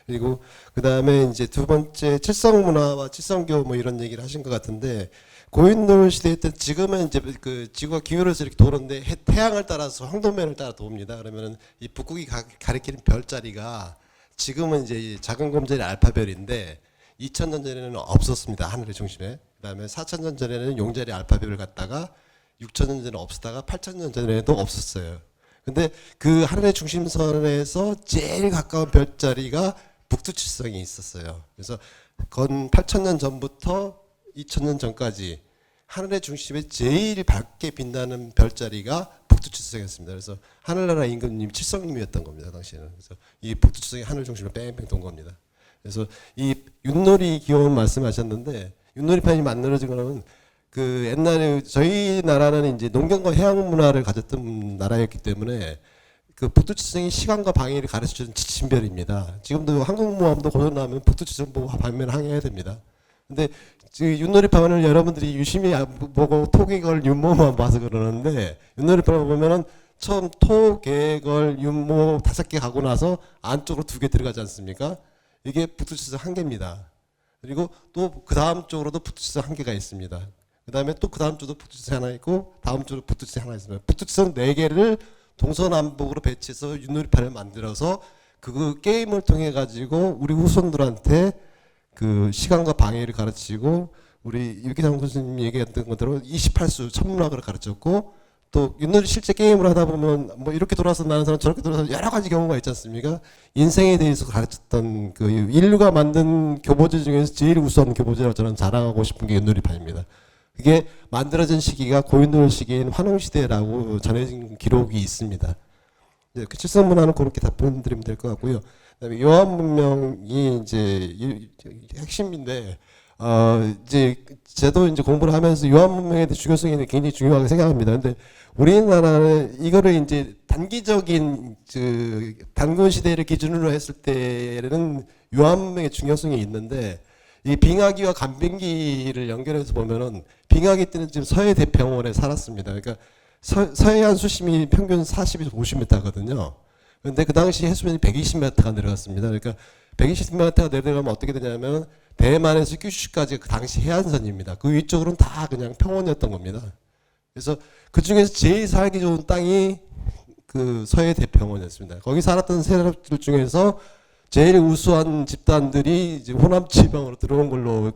그리고 그 다음에 이제 두 번째 칠성문화와 칠성교 뭐 이런 얘기를 하신 것 같은데, 고인돌 시대 때 지금은 이제 그 지구가 기울어서 이렇게 도는데 태양을 따라서 황도면을 따라 돕니다. 그러면은 이 북극이 가리키는 별자리가 지금은 이제 작은 곰자리 알파별인데 2000년 전에는 없었습니다. 하늘의 중심에. 그다음에 4000년 전에는 용자리 알파별을 갖다가 6000년 전에 없었다가 8000년 전에도 없었어요. 근데 그 하늘의 중심선에서 제일 가까운 별자리가 북두칠성이 있었어요. 그래서 건 8000년 전부터 2000년 전까지 하늘의 중심에 제일 밝게 빛나는 별자리가 북두칠성이었습니다. 그래서 하늘나라 임금님이 칠성님이었던 겁니다. 당시에는. 그래서 이 북두칠성이 하늘 중심을 뺑뺑 돈 겁니다. 그래서 이 윷놀이 기원 말씀하셨는데, 윷놀이판이 만들어진 거는 그 옛날에 저희 나라는 이제 농경과 해양 문화를 가졌던 나라였기 때문에 그 북두칠성이 시간과 방해를 가르쳐주는 지침별입니다. 지금도 한국모함도 고전 나오면 북두칠성 보고 반면 항해해야 됩니다. 근데 윷놀이판을 여러분들이 유심히 보고 토개걸 윷모만 봐서 그러는데, 윷놀이판을 보면은 처음 토, 개, 걸, 윷모 5개 가고 나서 안쪽으로 2개 들어가지 않습니까? 이게 북두칠성 1개입니다. 그리고 또 그 다음 쪽으로도 북두칠성 1개가 있습니다. 그 다음에 또 그 다음 주도 북두칠성 하나 있고 다음 주도 북두칠성 하나 있습니다. 북두칠성 4개를 동서남북으로 배치해서 윷놀이판을 만들어서 그 게임을 통해 가지고 우리 후손들한테 그 시간과 방해를 가르치고, 우리 유기상 교수님 얘기했던 것대로 28수 천문학을 가르쳤고, 또 윷놀이 실제 게임을 하다 보면 뭐 이렇게 돌아서 나는 사람 저렇게 돌아서 여러 가지 경우가 있지 않습니까? 인생에 대해서 가르쳤던 그 인류가 만든 교보제 중에서 제일 우수한 교보제라고 저는 자랑하고 싶은 게 윷놀이판입니다. 그게 만들어진 시기가 고인돌 시기인 환웅시대라고 전해진 기록이 있습니다. 그 칠성문화는 그렇게 답변드리면 될 것 같고요. 그다음에 요한 문명이 이제 핵심인데, 이제 저도 이제 공부를 하면서 요한 문명에 대해 중요성이 굉장히 중요하게 생각합니다. 근데 우리나라는 이거를 이제 단기적인 그 단군 시대를 기준으로 했을 때는 요한 문명의 중요성이 있는데, 이 빙하기와 간빙기를 연결해서 보면은 빙하기 때는 지금 서해 대평원에 살았습니다. 그러니까 서해안 수심이 평균 40에서 50m거든요. 그런데 그 당시 해수면이 120m가 내려갔습니다. 그러니까 120m가 내려가면 어떻게 되냐면 대만에서 규슈까지 그 당시 해안선입니다. 그 위쪽으로는 다 그냥 평원이었던 겁니다. 그래서 그 중에서 제일 살기 좋은 땅이 그 서해 대평원이었습니다. 거기 살았던 세력들 중에서 제일 우수한 집단들이 이제 호남 지방으로 들어온 걸로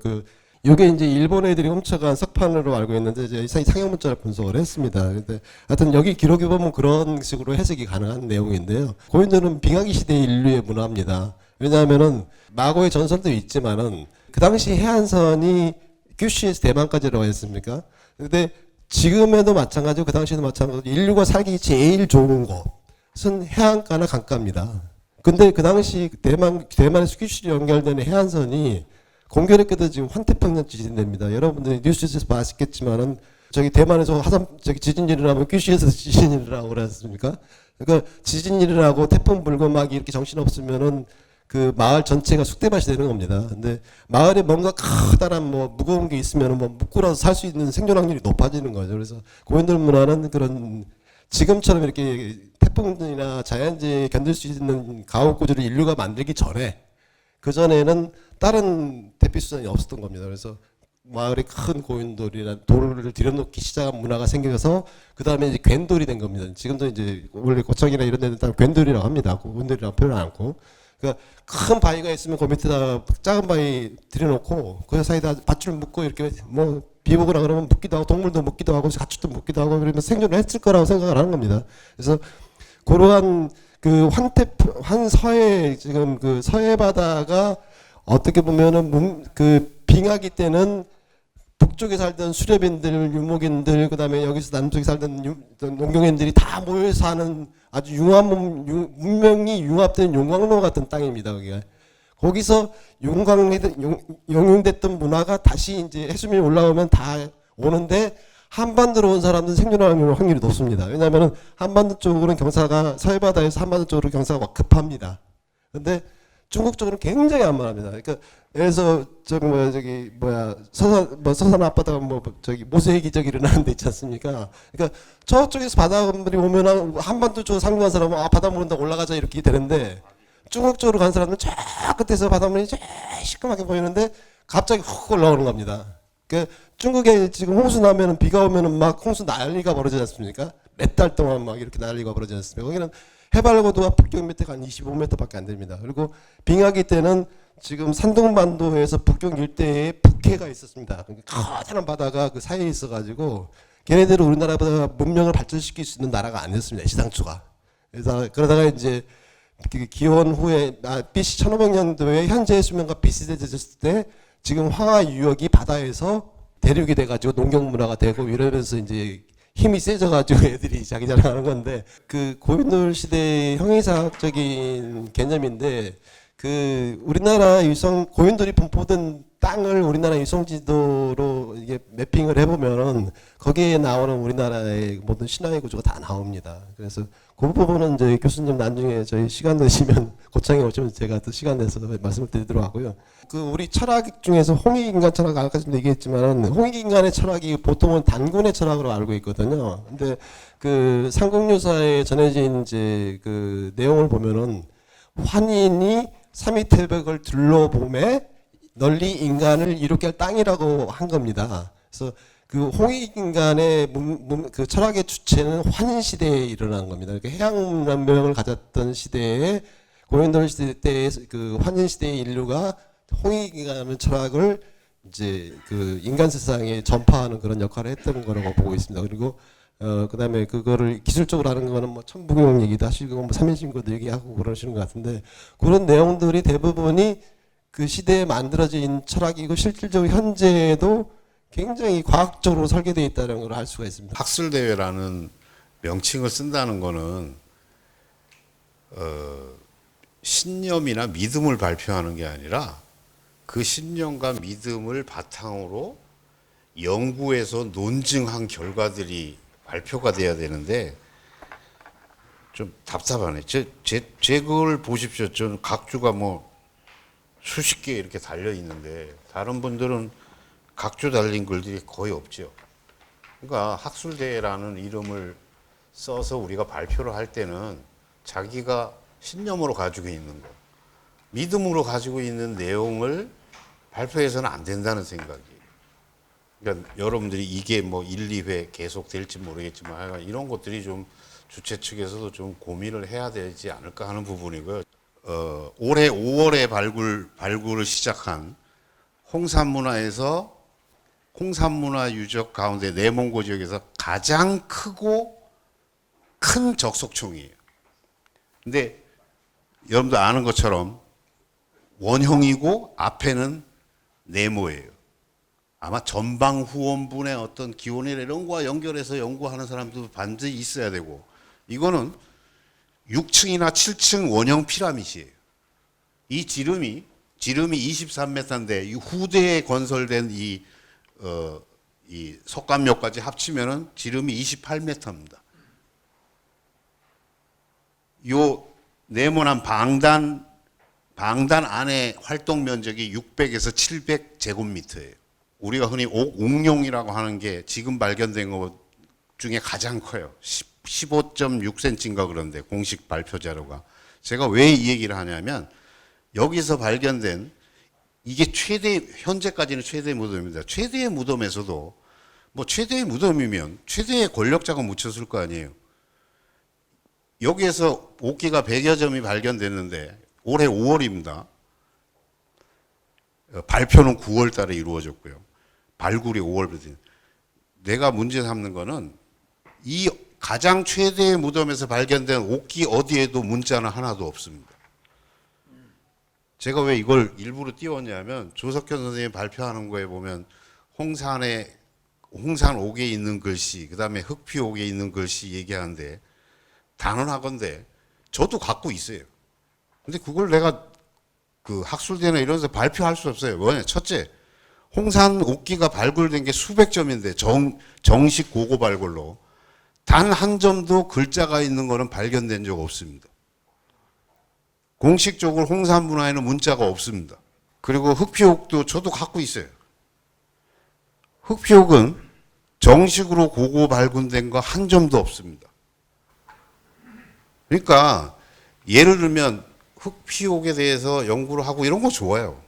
요게 이제 일본 애들이 훔쳐간 석판으로 알고 있는데 이제 상형 문자를 분석을 했습니다. 근데 하여튼 여기 기록에 보면 그런 식으로 해석이 가능한 내용인데요. 고인돌은 빙하기 시대의 인류의 문화입니다. 왜냐하면은 마고의 전설도 있지만은 그 당시 해안선이 규슈에서 대만까지라고 했습니까? 근데 지금에도 마찬가지고 그 당시에도 마찬가지고 인류가 살기 제일 좋은 곳은 해안가나 강가입니다. 근데 그 당시 대만에서 규슈로 연결되는 해안선이 공교롭게도 지금 환태평양 지진입니다. 여러분들이 뉴스에서 아시겠지만은 저기 대만에서 지진 일어나면 규슈에서 지진 일어나고 그랬습니까? 그러니까 지진 일어나고 태풍 불고 막 이렇게 정신 없으면은 그 마을 전체가 쑥대밭이 되는 겁니다. 근데 마을에 뭔가 커다란 뭐 무거운 게 있으면은 뭐 묵고라서 살 수 있는 생존 확률이 높아지는 거죠. 그래서 고인돌 문화는 그런 지금처럼 이렇게 태풍이나 자연재해에 견딜 수 있는 가옥 구조를 인류가 만들기 전에, 그 전에는 다른 대피수단이 없었던 겁니다. 그래서 마을에 큰 고인돌이나 돌을 들여놓기 시작한 문화가 생겨서 그 다음에 이제 괜돌이 된 겁니다. 지금도 이제 원래 고창이나 이런 데는 다 괜돌이라고 합니다. 고인돌이라고 표현 안 하고. 그러니까 큰 바위가 있으면 그 밑에다 작은 바위 들여놓고 그 사이에다 밧줄 묶고 이렇게 뭐 비보거나 그러면 묶기도 하고 동물도 묶기도 하고 가축도 묶기도 하고 그러면 생존을 했을 거라고 생각을 하는 겁니다. 그래서 그러한 그 환서해 지금 그 서해 바다가 어떻게 보면은 그 빙하기 때는 북쪽에 살던 수렵인들, 유목인들, 그다음에 여기서 남쪽에 살던 농경인들이 다 모여 사는 아주 문명이 융합된 용광로 같은 땅입니다. 거기서 용융됐던 문화가 다시 이제 해수면이 올라오면 다 오는데 한반도로 온 사람들은 생존할 확률이 높습니다. 왜냐하면 한반도 쪽으로는 경사가 서해바다에서 한반도 쪽으로 경사가 급합니다. 그런데 중국 쪽으로 굉장히 안만합니다. 그러니까 예를 들어서 서산 앞바다가 모세 기적이 일어나는 데 있지 않습니까? 그러니까 저쪽에서 바다분들이 오면 한반도 쪽 상륙한 사람은 바다 모른다 올라가자 이렇게 되는데 중국 쪽으로 간 사람은 저 끝에서 바닷물이 저 시커멓게 보이는데 갑자기 훅 올라오는 겁니다. 그러니까 중국에 지금 홍수 나면은 비가 오면은 막 홍수 난리가 벌어지지 않습니까? 몇 달 동안 막 이렇게 난리가 벌어지지 않습니까? 거기는 해발 고도가 북경 밑에가 한 25m밖에 안 됩니다. 그리고 빙하기 때는 지금 산둥반도에서 북경 일대에 북해가 있었습니다. 커다란 바다가 그 사이에 있어가지고 걔네들은 우리나라보다 문명을 발전시킬 수 있는 나라가 아니었습니다. 시상초가. 그래서 그러다가 이제 기원 후에 BC 1500년도에 현재의 수명과 비슷해졌을 때 지금 황하 유역이 바다에서 대륙이 돼가지고 농경 문화가 되고 이러면서 이제 힘이 세져가지고 애들이 자기 자랑하는 건데 그 고인돌 시대의 형이사학적인 개념인데 그 우리나라 고인돌이 분포된 땅을 우리나라 위성지도로 이게 매핑을 해보면은 거기에 나오는 우리나라의 모든 신화의 구조가 다 나옵니다. 그래서 그 부분은 이제 교수님 나중에 저희 시간 되시면 고창에 오시면 제가 또 시간 내서 말씀을 드리도록 하고요. 그 우리 철학 중에서 홍익인간 철학 아까 좀 얘기했지만 홍익인간의 철학이 보통은 단군의 철학으로 알고 있거든요. 근데 그 삼국유사에 전해진 이제 그 내용을 보면은 환인이 삼위태백을 둘러보매 널리 인간을 이롭게 할 땅이라고 한 겁니다. 그래서 그 홍익인간의 그 철학의 주체는 환인 시대에 일어난 겁니다. 그러니까 해양 문명을 가졌던 시대에 고인돌 시대 때의 그 환인 시대의 인류가 홍익인간의 철학을 이제 그 인간 세상에 전파하는 그런 역할을 했던 거라고 보고 있습니다. 그리고 그다음에 그거를 기술적으로 하는 거는 뭐 천부경 얘기도 하시고 뭐 삼인신고도 얘기하고 그러시는 것 같은데 그런 내용들이 대부분이 그 시대에 만들어진 철학이고 실질적으로 현재에도 굉장히 과학적으로 설계되어 있다는 걸 알 수가 있습니다. 학술대회라는 명칭을 쓴다는 거는 신념이나 믿음을 발표하는 게 아니라 그 신념과 믿음을 바탕으로 연구해서 논증한 결과들이 발표가 돼야 되는데 좀 답답하네. 제 그걸 보십시오. 저는 각주가 뭐 수십 개 이렇게 달려 있는데 다른 분들은 각주 달린 글들이 거의 없죠. 그러니까 학술대회라는 이름을 써서 우리가 발표를 할 때는 자기가 신념으로 가지고 있는 거, 믿음으로 가지고 있는 내용을 발표해서는 안 된다는 생각이에요. 그러니까 여러분들이 이게 뭐 1, 2회 계속 될지 모르겠지만 이런 것들이 좀 주최 측에서도 좀 고민을 해야 되지 않을까 하는 부분이고요. 올해 5월에 발굴을 시작한 홍산문화에서 홍산문화 유적 가운데 내몽고 지역에서 가장 크고 큰 적석총이에요. 근데 여러분들 아는 것처럼 원형이고 앞에는 네모예요. 아마 전방 후원분의 어떤 기원이나 이런 거와 연결해서 연구하는 사람도 반드시 있어야 되고 이거는 6층이나 7층 원형 피라밋이에요. 이 지름이 23m인데 이 후대에 건설된 이 석관묘까지 합치면은 지름이 28m입니다. 요 네모난 방단 안에 활동 면적이 600에서 700제곱미터예요. 우리가 흔히 옥룡이라고 하는 게 지금 발견된 것 중에 가장 커요. 15.6cm인가 그런데 공식 발표 자료가. 제가 왜 이 얘기를 하냐면 여기서 발견된 이게 현재까지는 최대의 무덤입니다. 최대의 무덤에서도 뭐 최대의 무덤이면 최대의 권력자가 묻혔을 거 아니에요. 여기에서 옥기가 100여 점이 발견됐는데 올해 5월입니다. 발표는 9월 달에 이루어졌고요. 발굴이 5월부터. 내가 문제 삼는 거는 이 가장 최대의 무덤에서 발견된 옥기 어디에도 문자는 하나도 없습니다. 제가 왜 이걸 일부러 띄웠냐면 조석현 선생님이 발표하는 거에 보면 홍산 옥에 있는 글씨, 그 다음에 흑피 옥에 있는 글씨 얘기하는데 단언하건대 저도 갖고 있어요. 근데 그걸 내가 그 학술대나 이런 데서 발표할 수 없어요. 뭐냐? 첫째, 홍산 옥기가 발굴된 게 수백 점인데 정식 고고 발굴로 단 한 점도 글자가 있는 거는 발견된 적 없습니다. 공식적으로 홍산문화에는 문자가 없습니다. 그리고 흑피옥도 저도 갖고 있어요. 흑피옥은 정식으로 고고 발굴된 거 한 점도 없습니다. 그러니까 예를 들면 흑피옥에 대해서 연구를 하고 이런 거 좋아요.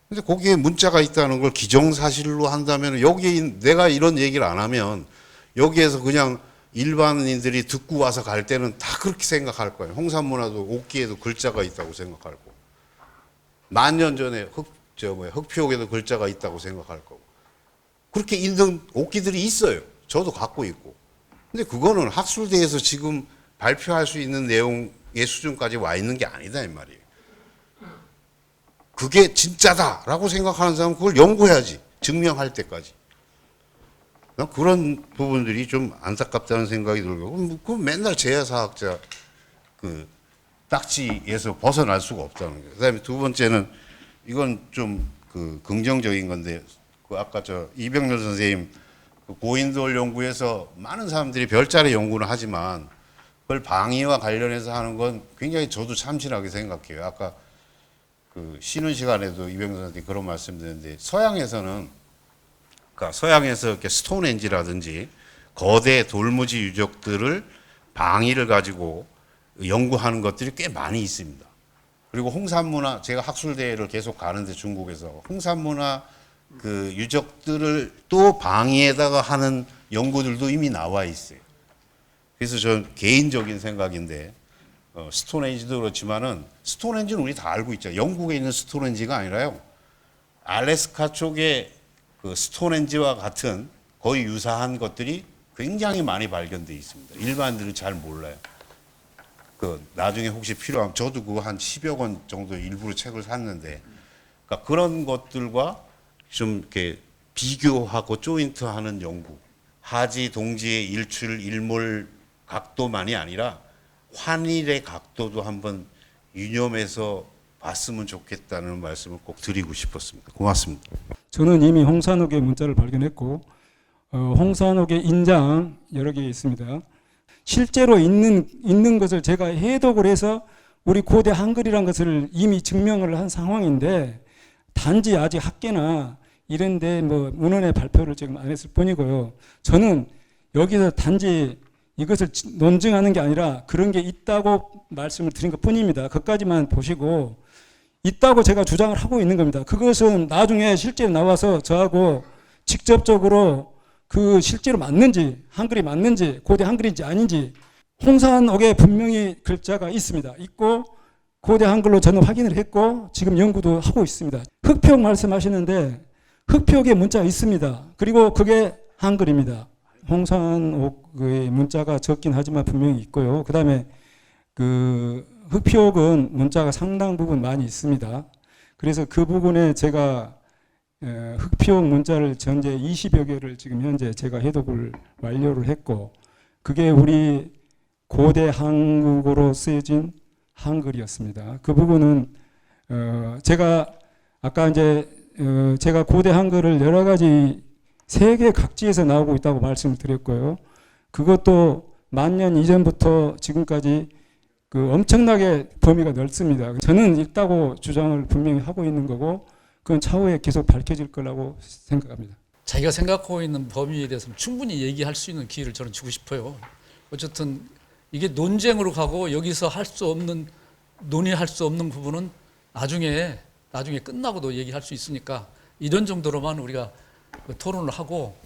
근데 거기에 문자가 있다는 걸 기정사실로 한다면 여기 내가 이런 얘기를 안 하면 여기에서 그냥 일반인들이 듣고 와서 갈 때는 다 그렇게 생각할 거예요. 홍산문화도 옥기에도 글자가 있다고 생각할 거고, 만년 전에 흑피옥에도 글자가 있다고 생각할 거고, 그렇게 있는 옥기들이 있어요. 저도 갖고 있고. 근데 그거는 학술대에서 지금 발표할 수 있는 내용의 수준까지 와 있는 게 아니다 이 말이에요. 그게 진짜다라고 생각하는 사람은 그걸 연구해야지, 증명할 때까지. 난 그런 부분들이 좀 안타깝다는 생각이 들고, 그 맨날 제야사학자 그 딱지에서 벗어날 수가 없다는 거예요. 그다음에 두 번째는 이건 좀 그 긍정적인 건데, 그 아까 저 이병렬 선생님 그 고인돌 연구에서 많은 사람들이 별자리 연구는 하지만 그걸 방위와 관련해서 하는 건 굉장히 저도 참신하게 생각해요. 아까 그 쉬는 시간에도 이병렬 선생님이 그런 말씀드렸는데, 서양에서는 그러니까 서양에서 이렇게 스톤헨지라든지 거대 돌무지 유적들을 방위를 가지고 연구하는 것들이 꽤 많이 있습니다. 그리고 홍산문화, 제가 학술대회를 계속 가는데 중국에서 홍산문화 그 유적들을 또 방위에다가 하는 연구들도 이미 나와 있어요. 그래서 전 개인적인 생각인데, 스톤헨지도 그렇지만은 스톤헨지는 우리 다 알고 있죠. 영국에 있는 스톤헨지가 아니라요, 알래스카 쪽에 그 스톤헨지와 같은 거의 유사한 것들이 굉장히 많이 발견되어 있습니다. 일반인들은 잘 몰라요. 그 나중에 혹시 필요하면 저도 그거 한 10여 권 정도 일부러 책을 샀는데, 그러니까 그런 것들과 좀 이렇게 비교하고 조인트하는 연구, 하지 동지의 일출 일몰 각도만이 아니라 환일의 각도도 한번 유념해서 봤으면 좋겠다는 말씀을 꼭 드리고 싶었습니다. 고맙습니다. 저는 이미 홍산옥의 문자를 발견했고, 홍산옥의 인장 여러 개 있습니다. 실제로 있는 것을 제가 해독을 해서 우리 고대 한글이라는 것을 이미 증명을 한 상황인데, 단지 아직 학계나 이런데 뭐 문헌의 발표를 지금 안 했을 뿐이고요. 저는 여기서 단지 이것을 논증하는 게 아니라 그런 게 있다고 말씀을 드린 것 뿐입니다. 그것까지만 보시고, 있다고 제가 주장을 하고 있는 겁니다. 그것은 나중에 실제로 나와서 저하고 직접적으로 그 실제로 맞는지, 한글이 맞는지, 고대 한글인지 아닌지, 홍산옥에 분명히 글자가 있습니다. 있고 고대 한글로 저는 확인을 했고 지금 연구도 하고 있습니다. 흑표옥 말씀하시는데 흑표옥에 문자가 있습니다. 그리고 그게 한글입니다. 홍산옥의 문자가 적긴 하지만 분명히 있고요. 그 다음에 그 흑표옥은 문자가 상당 부분 많이 있습니다. 그래서 그 부분에 제가 흑표옥 문자를 전제 20여 개를 지금 현재 제가 해독을 완료를 했고, 그게 우리 고대 한국어로 쓰여진 한글이었습니다. 그 부분은 제가 아까 이제 제가 고대 한글을 여러 가지 세계 각지에서 나오고 있다고 말씀을 드렸고요. 그것도 만년 이전부터 지금까지 그 엄청나게 범위가 넓습니다. 저는 있다고 주장을 분명히 하고 있는 거고, 그건 차후에 계속 밝혀질 거라고 생각합니다. 자기가 생각하고 있는 범위에 대해서는 충분히 얘기할 수 있는 기회를 저는 주고 싶어요. 어쨌든 이게 논쟁으로 가고 여기서 할 수 없는, 논의할 수 없는 부분은 나중에 끝나고도 얘기할 수 있으니까 이런 정도로만 우리가 토론을 하고